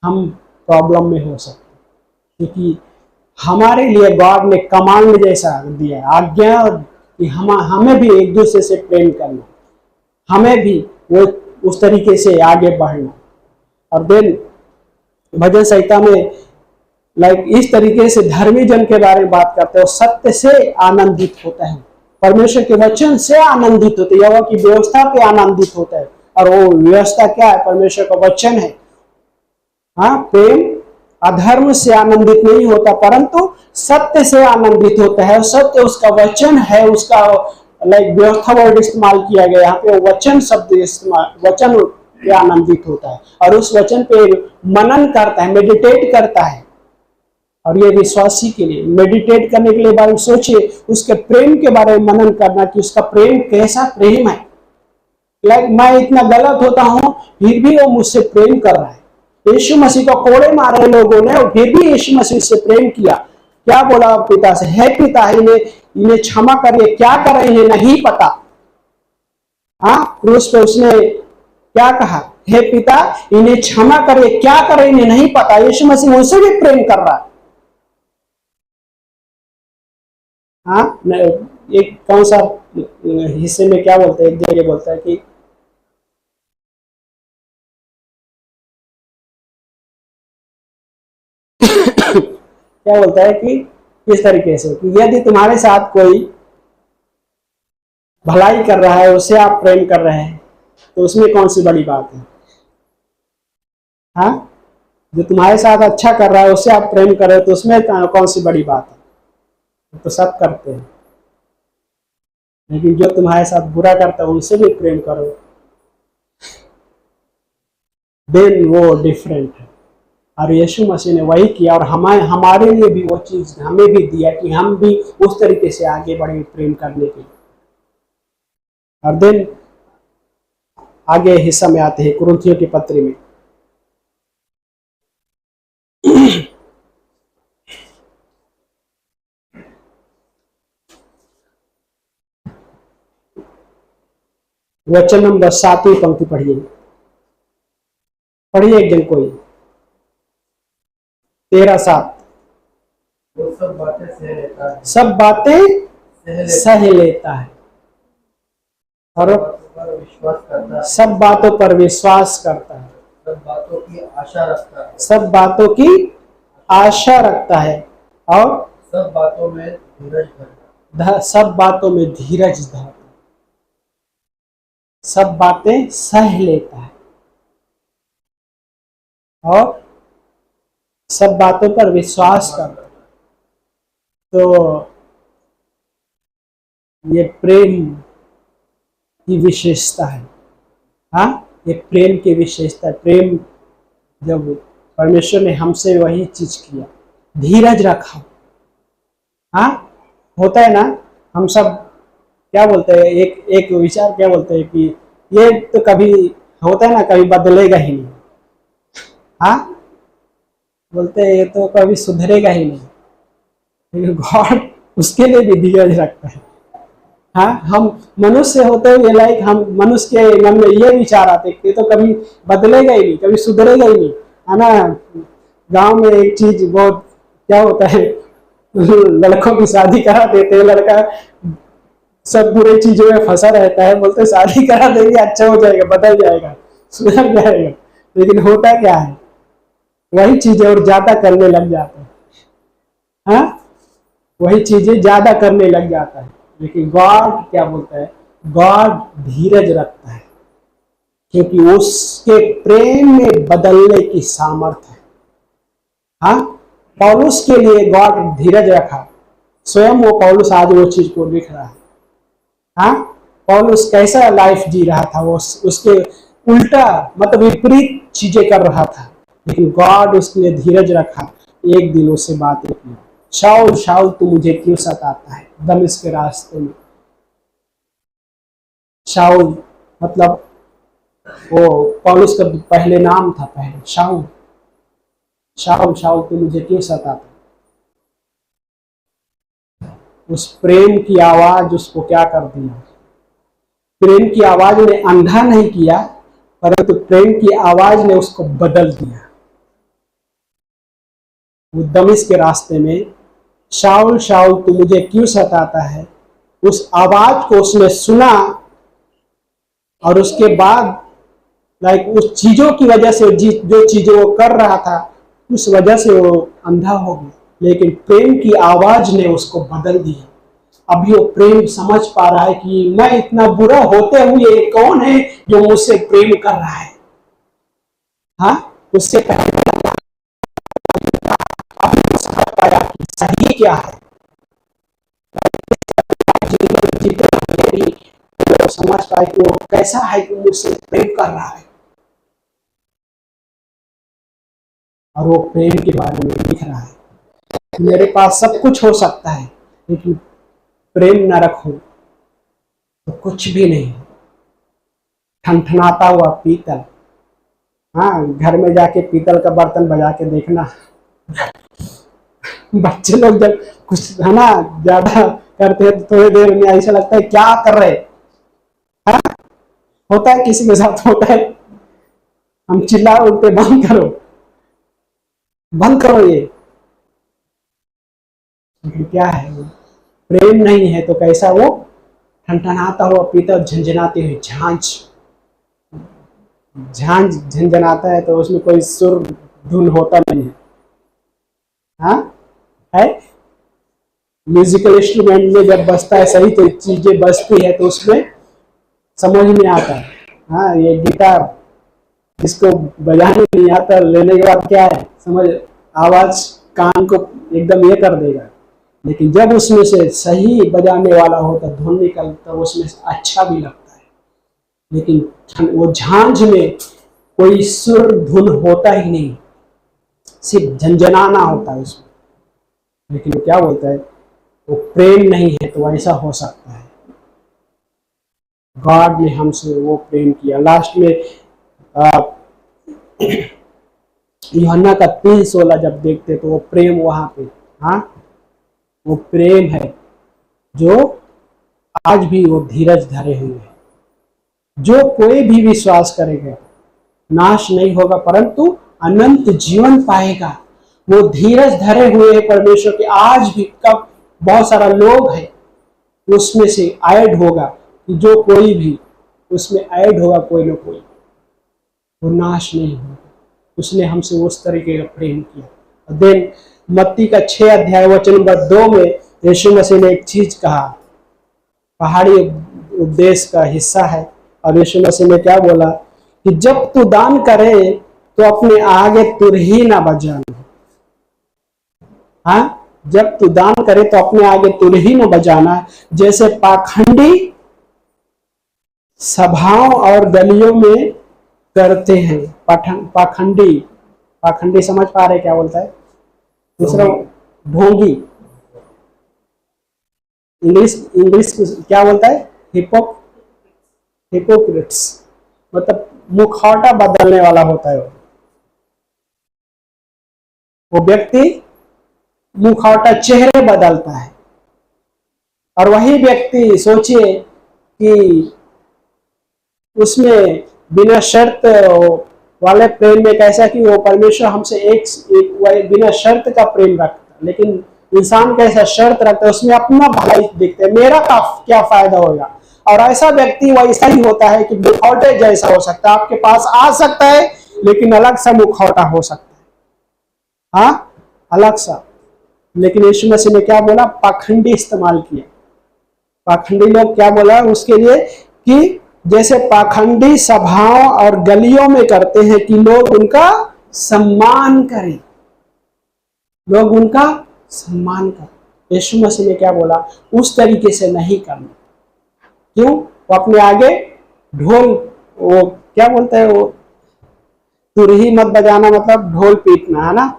हम प्रॉब्लम में हो सकते हैं। क्योंकि हमारे लिए गॉड ने कमांड जैसा दिया, आज्ञा कि हमें भी एक दूसरे से प्रेम करना, हमें भी वो उस तरीके से आगे बढ़ना। और देन भजन संहिता में लाइक इस तरीके से धर्मी जन के बारे में बात करते हैं। सत्य से आनंदित होता है, परमेश्वर के वचन से आनंदित होते हैं, यहोवा की व्यवस्था पे आनंदित होता है। और वो व्यवस्था क्या है? परमेश्वर का वचन है। प्रेम अधर्म से आनंदित नहीं होता, परंतु सत्य से आनंदित होता है। सत्य उसका वचन है, उसका लाइक व्यवस्था वर्ड इस्तेमाल किया गया यहाँ पे, वचन शब्द इस्तेमाल, वचन पे आनंदित होता है और उस वचन पे मनन करता है, मेडिटेट करता है। और ये विश्वासी के लिए मेडिटेट करने के लिए बारे में सोचिए, उसके प्रेम के बारे में मनन करना कि उसका प्रेम कैसा प्रेम है। लाइक मैं इतना गलत होता हूं फिर भी वो मुझसे प्रेम कर रहा है। यीशु मसीह को कोड़े मारे लोगों ने और फिर भी यीशु मसीह से प्रेम किया। क्या बोला पिता से, हे पिता इन्हें क्षमा करिए, क्या कर रहे हैं नहीं पता। हाँ, क्रूस पे उसने क्या कहा, हे पिता इन्हें क्षमा करिए, क्या कर रहे हैं इन्हें नहीं पता। यीशु मसीह उनसे भी प्रेम कर रहा है। हाँ, एक कौन सा हिस्से में क्या बोलते हैं, एक जगह बोलता है कि क्या बोलता है कि इस तरीके से कि यदि तुम्हारे साथ कोई भलाई कर रहा है उससे आप प्रेम कर रहे हैं तो उसमें कौन सी बड़ी बात है। हाँ, जो तुम्हारे साथ अच्छा कर रहा है उससे आप प्रेम कर रहे हो तो उसमें कौन सी बड़ी बात है। तो सब करते हैं, लेकिन जो तुम्हारे साथ बुरा करता है उनसे भी प्रेम करो, देन वो डिफरेंट है। और यीशु मसीह ने वही किया और हमारे लिए भी वो चीज हमें भी दिया कि हम भी उस तरीके से आगे बढ़े प्रेम करने के लिए। और देन आगे हिस्सा में आते हैं कुरिन्थियों की पत्री में। वचन नंबर 7वीं पंक्ति पढ़िए, पढ़िए एक जन कोई, 13:7। वो सब बातें सह लेता है, सब बातें सह लेता है और पर विश्वास करता है, सब बातों पर विश्वास करता है, सब बातों की आशा रखता है, सब बातों की आशा रखता है और सब बातों में धीरज धरता है। सब बातों में धीरज धरता है, सब बातें सह लेता है और सब बातों पर विश्वास करता है। तो ये प्रेम की विशेषता है। हाँ, ये प्रेम की विशेषता है। प्रेम जब परमेश्वर ने हमसे वही चीज किया, धीरज रखा। हाँ, होता है ना, हम सब क्या बोलते हैं, एक विचार क्या बोलते हैं कि ये तो कभी होता है ना, कभी बदलेगा ही नहीं। हाँ, बोलते हैं ये तो कभी सुधरेगा ही नहीं, लेकिन गॉड उसके लिए भी धीरज रखता है। हाँ, हम मनुष्य होते हुए लाइक हम मनुष्य के मन में ये विचार आते कि तो कभी बदलेगा ही नहीं, कभी सुधरेगा ही नहीं, है ना। गांव में एक चीज बहुत क्या होता है, लड़कों की शादी करा देते हैं, लड़का सब बुरे चीजों में फंसा रहता है, बोलते शादी करा देंगे अच्छा हो जाएगा, बदल जाएगा, सुधर जाएगा। लेकिन होता क्या है, वही चीजें और ज्यादा करने लग जाता है। हाँ, वही चीजें ज्यादा करने लग जाता है। लेकिन गॉड क्या बोलता है, गॉड धीरज रखता है क्योंकि उसके प्रेम में बदलने की सामर्थ्य है। हाँ, पौलुस के लिए गॉड धीरज रखा, स्वयं वो पौलुस आज वो चीज को लिख रहा है। हाँ, पौलुस कैसा लाइफ जी रहा था, वो उसके उल्टा मतलब विपरीत चीजें कर रहा था, लेकिन गॉड उसके लिए धीरज रखा। एक दिन उससे बातें की, शाऊल शाऊल तू मुझे क्यों सताता है, दमिश्क के रास्ते में। शाऊल मतलब वो पौलुस का पहले नाम था, पहले शाऊल। शाऊल शाऊल तू मुझे क्यों सताता। उस प्रेम की आवाज उसको क्या कर दिया, प्रेम की आवाज ने अंधा नहीं किया, परंतु प्रेम की आवाज ने उसको बदल दिया। वो दमिश्क के रास्ते में शाऊल शाऊल तू मुझे क्यों सताता है, उस आवाज को उसने सुना और उसके बाद लाइक उस चीजों की वजह से जो चीजें वो कर रहा था उस वजह से वो अंधा हो गया, लेकिन प्रेम की आवाज ने उसको बदल दिया। अभी वो प्रेम समझ पा रहा है कि मैं इतना बुरा होते हुए कौन है जो मुझसे प्रेम कर रहा है। हाँ, उससे पहले अभी समझ पाया कि सही क्या है, तो समझ पाए कि वो कैसा है कि मुझसे प्रेम कर रहा है। और वो प्रेम के बारे में लिख रहा है, मेरे पास सब कुछ हो सकता है लेकिन प्रेम न रखो तो कुछ भी नहीं। ठनठनाता हुआ पीतल। हाँ, घर में जाके पीतल का बर्तन बजा के देखना। बच्चे लोग जब कुछ है ना ज्यादा करते हैं तो थोड़ी देर में ऐसा लगता है क्या कर रहे हैं। हाँ? होता है, किसी के साथ होता है। हम चिल्ला उठते, बंद करो, बंद करो ये। लेकिन क्या है वो, प्रेम नहीं है तो कैसा वो ठनठनाता हुआ पीतल, झंझनाती हुई झांझ। झांझ झंझनाता है तो उसमें कोई सुर धुन होता नहीं है। हाँ, है। म्यूजिकल इंस्ट्रूमेंट में जब बजता है सही तो चीजें बजती है तो उसमें समझ में आता है। हाँ, ये गिटार जिसको बजाने नहीं आता लेने के बाद क्या है समझ, आवाज कान को एकदम ये कर देगा। लेकिन जब उसमें से सही बजाने वाला होता, धुन निकलता, उसमें से अच्छा भी लगता है। लेकिन वो झांझ में कोई सुर धुन होता ही नहीं, सिर्फ झंझनाना होता है उसमें। लेकिन वो क्या बोलता है, वो प्रेम नहीं है तो ऐसा हो सकता है। गॉड ने हमसे वो प्रेम किया। लास्ट में यूहन्ना का 3:16 जब देखते तो वो प्रेम वहां पे, हाँ, वो प्रेम है जो आज भी वो धीरज धरे हुए है। जो कोई भी विश्वास करेगा नाश नहीं होगा परंतु अनंत जीवन पाएगा। वो धीरज धरे हुए है परमेश्वर के आज भी। कब बहुत सारा लोग है उसमें से ऐड होगा, कि जो कोई भी उसमें ऐड होगा, कोई ना कोई, वो नाश नहीं होगा। उसने हमसे उस तरीके का प्रेम किया। देन मत्ती का 6 अध्याय वचन नंबर 2 में यीशु मसीह ने एक चीज कहा, पहाड़ी उपदेश का हिस्सा है। और यीशु मसीह ने क्या बोला कि जब तू दान करे तो अपने आगे तुरही ना बजाना। हाँ, जब तू दान करे तो अपने आगे तुरही ना बजाना, जैसे पाखंडी सभाओं और गलियों में करते हैं। पाखंडी, पाखंडी समझ पा रहे क्या बोलता है? दूसरा ढोंगी, इंग्लिश इंग्लिश क्या बोलता है? हिपो हिपोक्रिट्स, मतलब मुखौटा बदलने वाला होता है वो व्यक्ति। मुखौटा चेहरे बदलता है। और वही व्यक्ति सोचिए कि उसमें बिना शर्त वाले प्रेम में कैसा कि वो परमेश्वर हमसे एक बिना शर्त का प्रेम रखता है। लेकिन इंसान कैसा शर्त रखता है, उसमें अपना भलाई देखते हैं, मेरा क्या फायदा होगा। और ऐसा व्यक्ति वैसा ही होता है कि मुखौटे जैसा हो सकता है, आपके पास आ सकता है लेकिन अलग सा मुखौटा हो सकता है। हाँ, अलग सा। लेकिन यीशु मसीह ने क्या बोला? पाखंडी इस्तेमाल किया। पाखंडी लोग क्या बोला उसके लिए कि जैसे पाखंडी सभाओं और गलियों में करते हैं कि लोग उनका सम्मान करें, लोग उनका सम्मान करें। यीशु मसीह ने क्या बोला? उस तरीके से नहीं करना। क्यों? वो अपने आगे ढोल, वो क्या बोलते हैं, वो तुरही मत बजाना मतलब ढोल पीटना, है ना,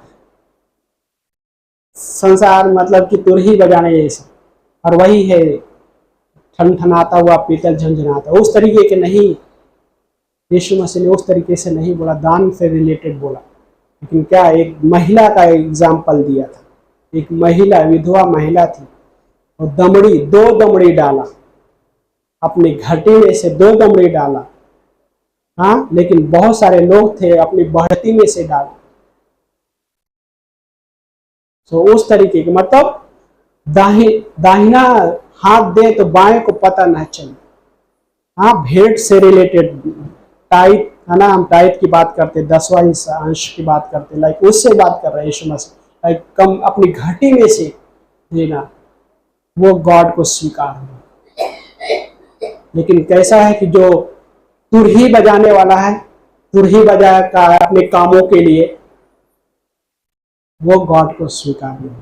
संसार मतलब कि तुरही बजाने जैसा। और वही है ठनठनाता हुआ पीतल झंझनाता, उस तरीके के नहीं। यीशु मसीह ने उस तरीके से नहीं बोला, दान से रिलेटेड बोला। लेकिन क्या, एक महिला का एग्जाम्पल दिया था। एक महिला, विधवा महिला थी, और दमड़ी, 2 दमड़ी डाला, अपनी घटी में से 2 दमड़ी डाला। हाँ, लेकिन बहुत सारे लोग थे अपनी बढ़ती में से डाला। तो उस तरीके के मतलब दाहिना हाथ दे तो बाएं को पता न चले। हाँ, भेंट से रिलेटेड, टाइप है ना, हम टाइप की बात करते, 10वां हिस्सा अंश की बात करते, लाइक उससे बात कर रहे हैं यीशु मसीह। लाइक कम अपनी घटी में से देना, वो गॉड को स्वीकार है। लेकिन कैसा है कि जो तुरही बजाने वाला है, तुरही बजा का अपने कामों के लिए, वो गॉड को स्वीकार नहीं।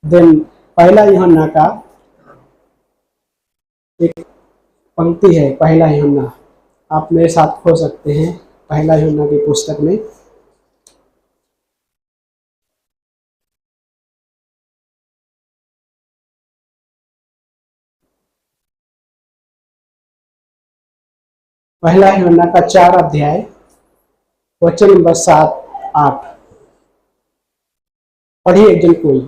देन पहला यूहन्ना का एक पंक्ति है, पहला यूहन्ना, आप मेरे साथ खोल सकते हैं पहला यूहन्ना की पुस्तक में। पहला यूहन्ना का 4 अध्याय वचन नंबर 7-8 पढ़िए एक जन कोई।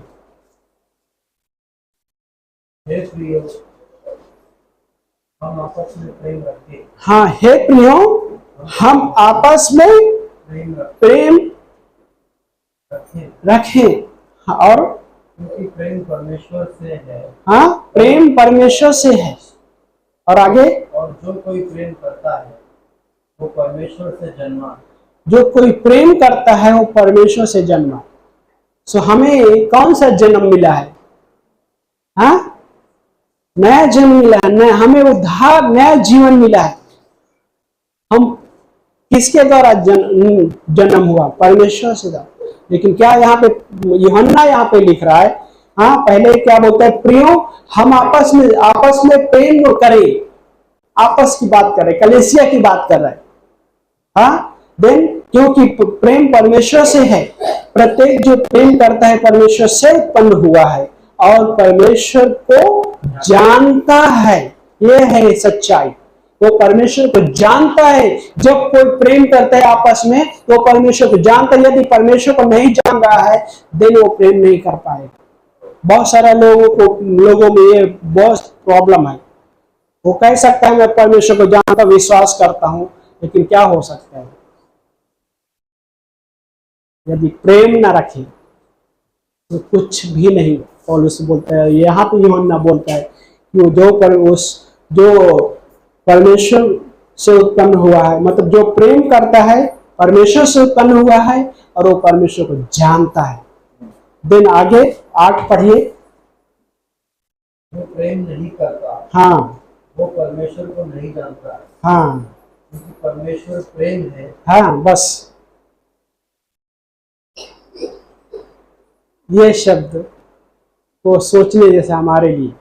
हे प्रियो, हम आपस में प्रेम रखें। हाँ, हे प्रियो, हम आपस में प्रेम रखें। हाँ, और क्योंकि प्रेम परमेश्वर से है। हाँ, प्रेम परमेश्वर से है। और आगे, और जो कोई प्रेम करता है वो परमेश्वर से जन्मा। जो कोई प्रेम करता है वो परमेश्वर से जन्मा। सो हमें कौन सा जन्म मिला है? हाँ, नया जन्म मिला है, नया हमें उद्धार, नया जीवन मिला है। हम किसके द्वारा जन्म हुआ? परमेश्वर से। लेकिन क्या यहाँ पे यूहन्ना यहाँ पे लिख रहा है? हाँ, पहले क्या बोलता है? प्रियो, हम आपस में प्रेम करें। आपस की बात कर रहे, कलीसिया की बात कर रहे हैं। हाँ, देन क्योंकि प्रेम परमेश्वर से है। प्रत्येक जो प्रेम करता है परमेश्वर से उत्पन्न हुआ है और परमेश्वर को जानता है। यह है सच्चाई। वो परमेश्वर को जानता है। जब कोई प्रेम करता है आपस में तो परमेश्वर को जानता है। यदि परमेश्वर को नहीं जान रहा है देन वो प्रेम नहीं कर पाएगा। बहुत सारे लोगों में ये बहुत प्रॉब्लम है। वो कह सकता है मैं परमेश्वर को जानता, विश्वास करता हूं, लेकिन क्या हो सकता है? यदि प्रेम ना रखे तो कुछ भी नहीं। पौलुस बोलता है, यहाँ पे यूहन्ना बोलता है कि जो परमेश्वर से उत्पन्न हुआ है, मतलब जो प्रेम करता है परमेश्वर से उत्पन्न हुआ है और वो परमेश्वर को जानता है। दिन आगे 8 पढ़िए। जो प्रेम नहीं करता, हाँ, वो परमेश्वर को नहीं जानता। हाँ, क्योंकि परमेश्वर प्रेम है। हाँ, बस ये शब्द को सोचने जैसा हमारे लिए,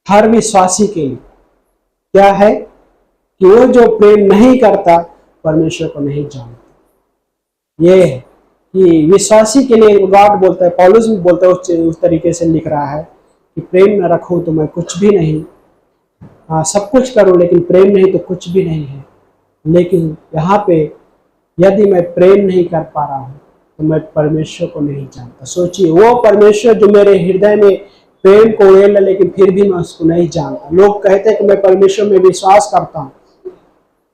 हर विश्वासी के लिए क्या है कि वो जो प्रेम नहीं करता परमेश्वर को नहीं जानता। ये है कि विश्वासी के लिए गॉड बोलता है, पौलुस भी बोलता है, उस तरीके से लिख रहा है कि प्रेम न रखूं तो मैं कुछ भी नहीं। हाँ, सब कुछ करूं लेकिन प्रेम नहीं तो कुछ भी नहीं है। लेकिन यहाँ पे यदि मैं प्रेम नहीं कर पा रहा हूं तो मैं परमेश्वर को नहीं जानता। सोचिए, वो परमेश्वर जो मेरे हृदय में प्रेम को उड़ेल है लेकिन फिर भी मैं उसको नहीं जानता। लोग कहते हैं कि मैं परमेश्वर में विश्वास करता हूं,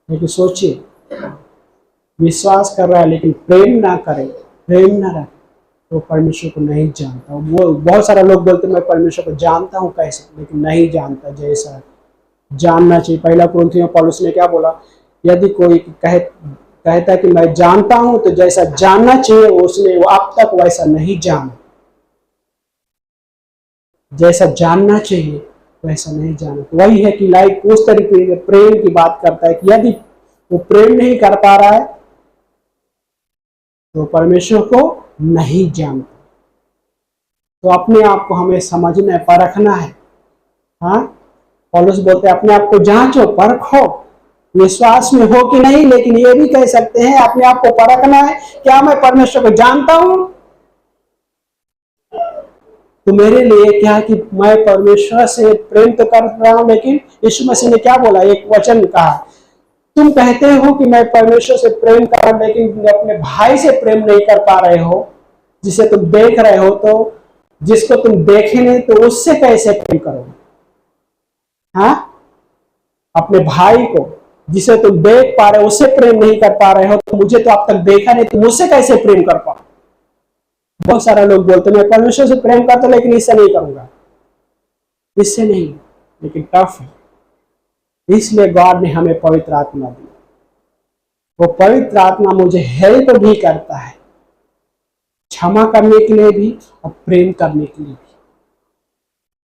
लेकिन सोचिए, विश्वास कर रहा है लेकिन प्रेम ना करे, प्रेम ना रखे तो परमेश्वर को नहीं जानता। वो बहुत सारे लोग बोलते मैं परमेश्वर को जानता हूं कैसे, लेकिन नहीं जानता जैसा जानना चाहिए। पहला कुरिन्थियों में पौलुस ने क्या बोला? यदि कोई कहता है कि मैं जानता हूं तो जैसा जानना चाहिए उसने वो अब तक वैसा नहीं जाना। जैसा जानना चाहिए वैसा नहीं जाना। तो वही है कि लाइक उस तरीके से प्रेम की बात करता है कि यदि वो प्रेम नहीं कर पा रहा है तो परमेश्वर को नहीं जानता। तो अपने आप को हमें समझना है, परखना है। हाँ, पौलुस बोलते हैं अपने आप को जांचो, परखो, विश्वास में हो कि नहीं। लेकिन ये भी कह सकते हैं अपने आप को परखना है, क्या मैं परमेश्वर को जानता हूं? तो मेरे लिए क्या कि मैं परमेश्वर से प्रेम तो कर रहा हूं, लेकिन यीशु मसीह ने क्या बोला? एक वचन कहा, तुम कहते हो कि मैं परमेश्वर से प्रेम कर रहा हूं लेकिन अपने भाई से प्रेम नहीं कर पा रहे हो। जिसे तुम देख रहे हो तो जिसको तुम देखे नहीं तो उससे कैसे प्रेम करोगे? हाँ, अपने भाई को जिसे तुम देख पा रहे हो उससे प्रेम नहीं कर पा रहे हो, तो मुझे तो अब तक देखा नहीं, तुम मुझसे कैसे प्रेम कर पाओ? बहुत सारे लोग बोलते मैं परमेश्वर से प्रेम करता लेकिन इससे नहीं करूंगा, इससे नहीं, लेकिन टफ है। इसलिए गॉड ने हमें पवित्र आत्मा दी। वो पवित्र आत्मा मुझे हेल्प भी करता है, क्षमा करने के लिए भी और प्रेम करने के लिए भी,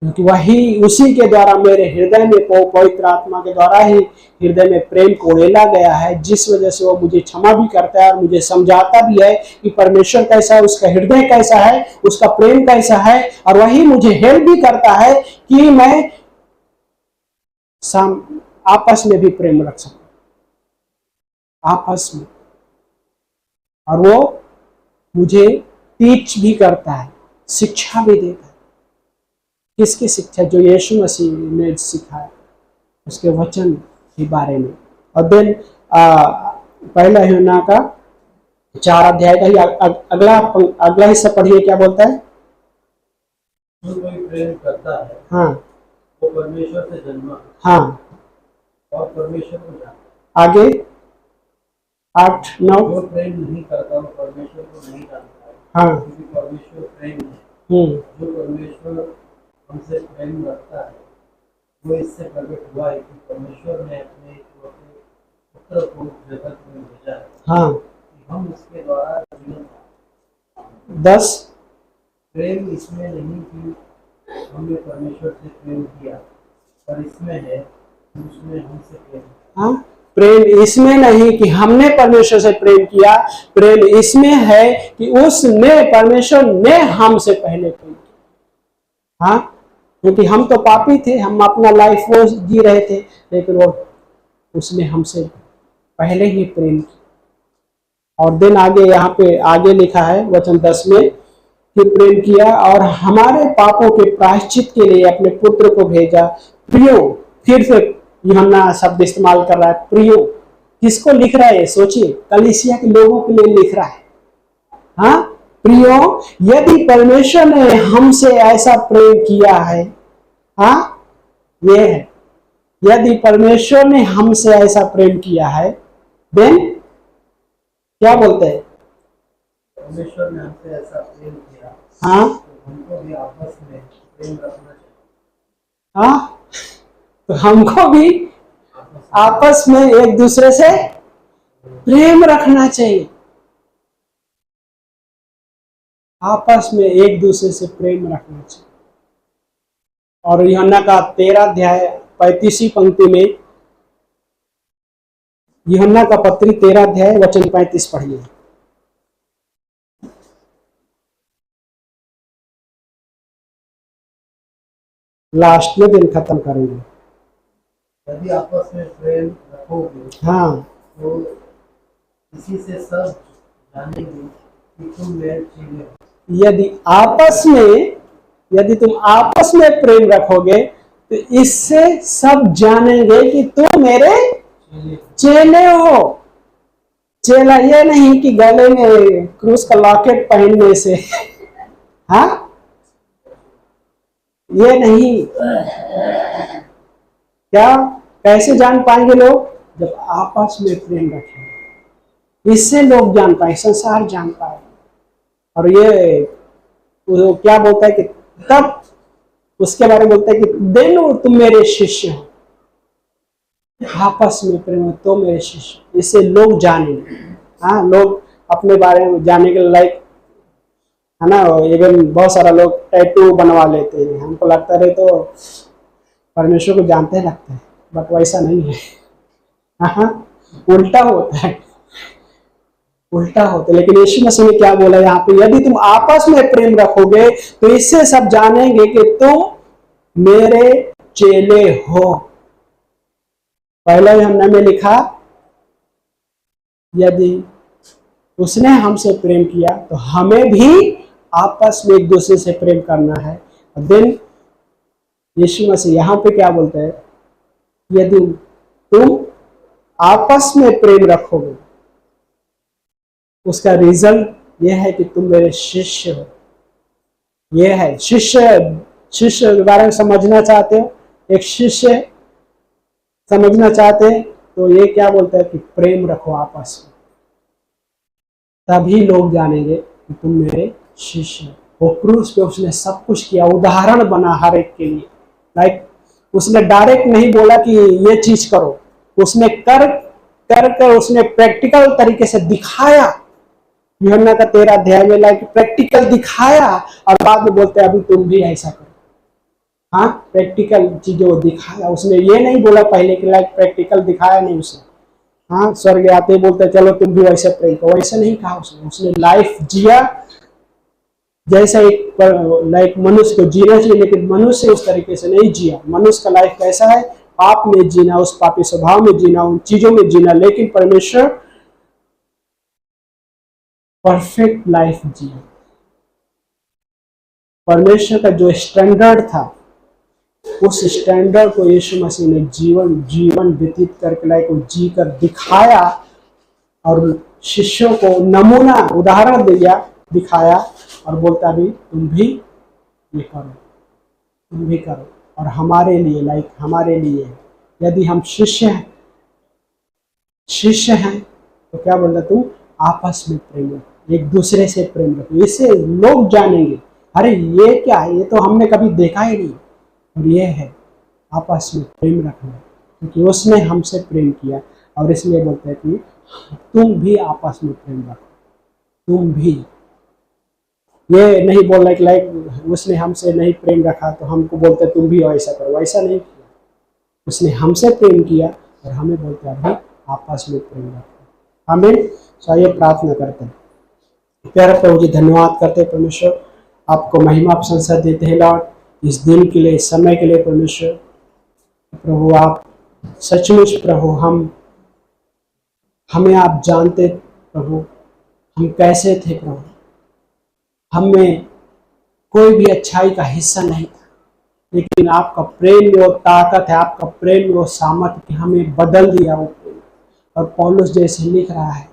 क्योंकि वही उसी के द्वारा मेरे हृदय में, पवित्र आत्मा के द्वारा ही हृदय में प्रेम को उड़ेला गया है, जिस वजह से वो मुझे क्षमा भी करता है और मुझे समझाता भी है कि परमेश्वर कैसा है, उसका हृदय कैसा है, उसका प्रेम कैसा है। और वही मुझे हेल्प भी करता है कि मैं आपस में भी प्रेम रख सकूं, आपस में। और वो मुझे टीच भी करता है, शिक्षा भी देता है। किसकी शिक्षा? जो यीशु मसीह ने सिखाया, उसके वचन के बारे में। और देन पहला यूहन्ना का 4 अध्याय का ही अगला हिस्सा पढ़िए, क्या बोलता है? जो कोई प्रेम करता है हाँ वो परमेश्वर से जन्मा हाँ, और परमेश्वर को जानता आगे 8-9। है। जो प्रेम नहीं करता वो परमेश्वर को नहीं जानता है, हाँ क्योंकि परमेश्वर प्रेम है। जो परमेश्वर हमसे प्रेम रखता है वो इससे प्रकट हुआ है कि परमेश्वर ने अपने इकलौते पुत्र को जगत में भेजा है हाँ। कि हम उसके द्वारा जीवन पाएं। 10। प्रेम इसमें नहीं कि हमने परमेश्वर से प्रेम किया, पर इसमें है कि उसने हमसे प्रेम किया। हाँ, प्रेम इसमें नहीं कि हमने परमेश्वर से प्रेम किया, प्रेम इसमें है कि उसने परमेश्वर ने हमसे पहले प्रेम किया। हाँ, क्योंकि हम तो पापी थे, हम अपना लाइफ वो जी रहे थे, लेकिन वो उसने हमसे पहले ही प्रेम किया। और दिन आगे यहाँ पे आगे लिखा है वचन 10 में कि प्रेम किया और हमारे पापों के प्रायश्चित के लिए अपने पुत्र को भेजा। प्रियो, फिर से यूहन्ना शब्द इस्तेमाल कर रहा है, प्रियो। किसको लिख रहा है? सोचिए, कलीसिया के लोगों के लिए लिख रहा है। हाँ, प्रियो, यदि परमेश्वर ने हमसे ऐसा प्रेम किया है, हाँ ये है, यदि परमेश्वर ने हमसे ऐसा प्रेम किया है, देन क्या बोलते हैं? परमेश्वर ने हमसे ऐसा प्रेम किया, हाँ तो हमको भी आपस में प्रेम रखना चाहिए। हाँ, तो हमको भी आपस में एक दूसरे से प्रेम रखना चाहिए। आपस में एक दूसरे से प्रेम रखना चाहिए। और यूहन्ना का 13 अध्याय 35वीं पंक्ति में, यूहन्ना का पत्री 13 अध्याय वचन 35 पढ़िए। लास्ट में दिन खत्म करेंगे। यदि आपस में प्रेम रखोगे हाँ, तो इसी से सब जानेंगे कि तुम मेरे चेले हो। यदि तुम आपस में प्रेम रखोगे तो इससे सब जानेंगे कि तुम मेरे चेले हो। चेला ये नहीं कि गले में क्रूस का लॉकेट पहनने से हाँ, ये नहीं। क्या कैसे जान पाएंगे लोग? जब आपस में प्रेम रखेंगे, इससे लोग जान पाए, संसार जान पाए। और ये वो क्या बोलता है कि तब उसके बारे में बोलता है कि देनो तुम मेरे शिष्य हो। आपस में प्रेम तो मेरे शिष्य, इससे लोग जानेंगे। हाँ, लोग अपने बारे में जानने के लायक है ना। इवन बहुत सारा लोग टैटू बनवा लेते हैं, हमको लगता है तो परमेश्वर को जानते हैं लगता है, बट वैसा नहीं है। हाँ, उल्टा होता है, उल्टा होता है। लेकिन यीशु मसीह ने क्या बोला यहाँ पे? यदि तुम आपस में प्रेम रखोगे तो इससे सब जानेंगे कि तुम मेरे चेले हो। पहले हमने में लिखा, यदि उसने हमसे प्रेम किया तो हमें भी आपस में एक दूसरे से प्रेम करना है। और देन यीशु मसीह यहाँ पे क्या बोलते हैं? यदि तुम आपस में प्रेम रखोगे, उसका रिजल्ट यह है कि तुम मेरे शिष्य हो। यह है शिष्य के बारे में समझना चाहते हो, एक शिष्य समझना चाहते हैं तो ये क्या बोलता है कि प्रेम रखो आपस में, तभी लोग जानेंगे कि तुम मेरे शिष्य हो। वो क्रूस पे उसने सब कुछ किया, उदाहरण बना हर एक के लिए। लाइक उसने डायरेक्ट नहीं बोला कि ये चीज करो, उसने कर उसने प्रैक्टिकल तरीके से दिखाया। यूहन्ना का 13 अध्याय में लाइक प्रैक्टिकल दिखाया और बाद में बोलते हैं अभी तुम भी ऐसा करो। हाँ, प्रैक्टिकल चीजें वो दिखाया। उसने ये नहीं बोला पहले कि लाइक प्रैक्टिकल दिखाया नहीं उसने। हाँ, स्वर्ग आते बोलते चलो तुम भी वैसे प्रेम करो, वैसे नहीं कहा उसने लाइफ जिया जैसा एक लाइक मनुष्य को जीना चाहिए, लेकिन मनुष्य उस तरीके से नहीं जिया। मनुष्य का लाइफ कैसा है? पाप में जीना, उस पापी स्वभाव में जीना, उन चीजों में जीना। लेकिन परमेश्वर परफेक्ट लाइफ जिया। परमेश्वर का जो स्टैंडर्ड था उस स्टैंडर्ड को यीशु मसीह ने जीवन व्यतीत करके लाइक जी कर दिखाया और शिष्यों को नमूना उदाहरण दिखाया और बोलता भी तुम भी ये करो, तुम भी करो। और हमारे लिए हमारे लिए यदि हम शिष्य हैं तो क्या बोलता, तुम आपस में प्रेम रखो, एक दूसरे से प्रेम रखो, इससे लोग जानेंगे अरे ये क्या है, ये तो हमने कभी देखा ही नहीं। और ये है आपस में प्रेम रखना, क्योंकि उसने हमसे प्रेम किया। और इसलिए बोलते हैं कि तुम भी आपस में प्रेम रखो, तुम भी। ये नहीं बोल रहा लाइक उसने हमसे नहीं प्रेम रखा तो हमको बोलते तुम भी ऐसा करो, ऐसा नहीं किया। उसने हमसे प्रेम किया और हमें बोलते अभी आपस में प्रेम रखो। हमें चाहिए प्रार्थना करते हैं। प्यारे प्रभु जी, धन्यवाद करते हैं परमेश्वर, आपको महिमा प्रशंसा देते हैं लॉर्ड, इस दिन के लिए, इस समय के लिए परमेश्वर। प्रभु आप सचमुच प्रभु हमें आप जानते प्रभु, हम कैसे थे प्रभु, हमें कोई भी अच्छाई का हिस्सा नहीं था, लेकिन आपका प्रेम में वो ताकत है, आपका प्रेम में वो सामर्थ्य कि हमें बदल दिया वो प्रेम। और पौलुस जैसे लिख रहा है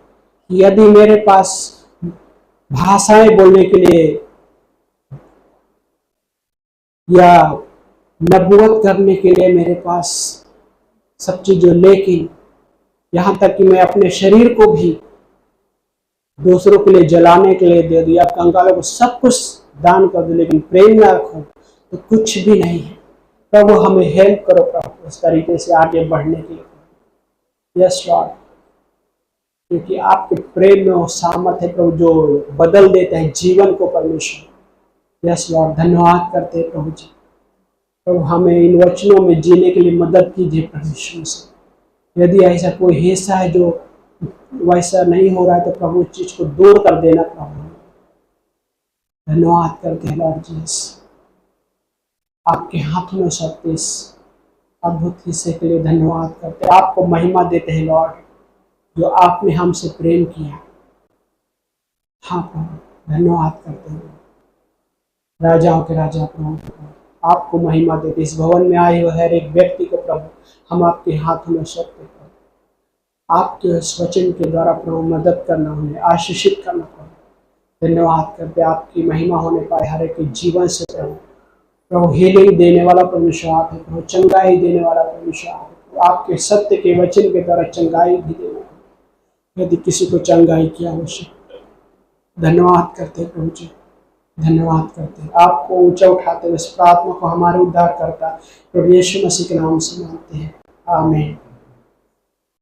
कि यदि मेरे पास भाषाएं बोलने के लिए या नबूवत करने के लिए मेरे पास सब चीज़ें, लेकिन यहाँ तक कि मैं अपने शरीर को भी दूसरों के लिए जलाने के लिए दे दिया, कंगालों को सब कुछ दान कर दो, लेकिन प्रेम ना रखो तो कुछ भी नहीं है। प्रभु हमें हेल्प करो प्रभु उस तरीके से आगे बढ़ने के लिए। यस लॉर्ड, क्योंकि आपके प्रेम में वो सामर्थ्य है प्रभु जो बदल देते हैं जीवन को परमेश्वर। यस लॉर्ड, धन्यवाद करते हैं प्रभु जी। प्रभु हमें इन वचनों में जीने के लिए मदद कीजिए परमेश्वर से। यदि ऐसा कोई हिस्सा है जो वैसा नहीं हो रहा है तो प्रभु उस चीज को दूर कर देना प्रभु। धन्यवाद करते हैं लॉर्ड जीसस, आपके हाथों में सब इस अद्भुत हिस्से के लिए धन्यवाद करते हैं। आपको महिमा देते हैं लॉर्ड, जो आपने हमसे प्रेम किया। हाँ प्रभु, धन्यवाद करते हैं। राजाओं के राजा प्रभु, आपको महिमा देते। इस भवन में आए हुए हर एक व्यक्ति को प्रभु हम आपके हाथों में सौंपते हैं। आपके इस वचन के द्वारा प्रभु मदद करना, उन्हें आशीषित करना प्रभु। धन्यवाद करते, आपकी महिमा होने पाए हर एक जीवन से प्रभु। प्रभु हीलिंग देने वाला परमेश्वर आप है प्रभु, चंगाई देने वाला परमेश्वर आप है। आपके सत्य के वचन के द्वारा चंगाई भी देना, यदि किसी को चंगाई की आवश्यक। धन्यवाद करते प्रभु जी, धन्यवाद करते हैं। आपको ऊंचा उठाते हुए इस प्रार्थना को हमारे उद्धार करता प्रभु यीशु मसीह के नाम से मांगते हैं, आमीन।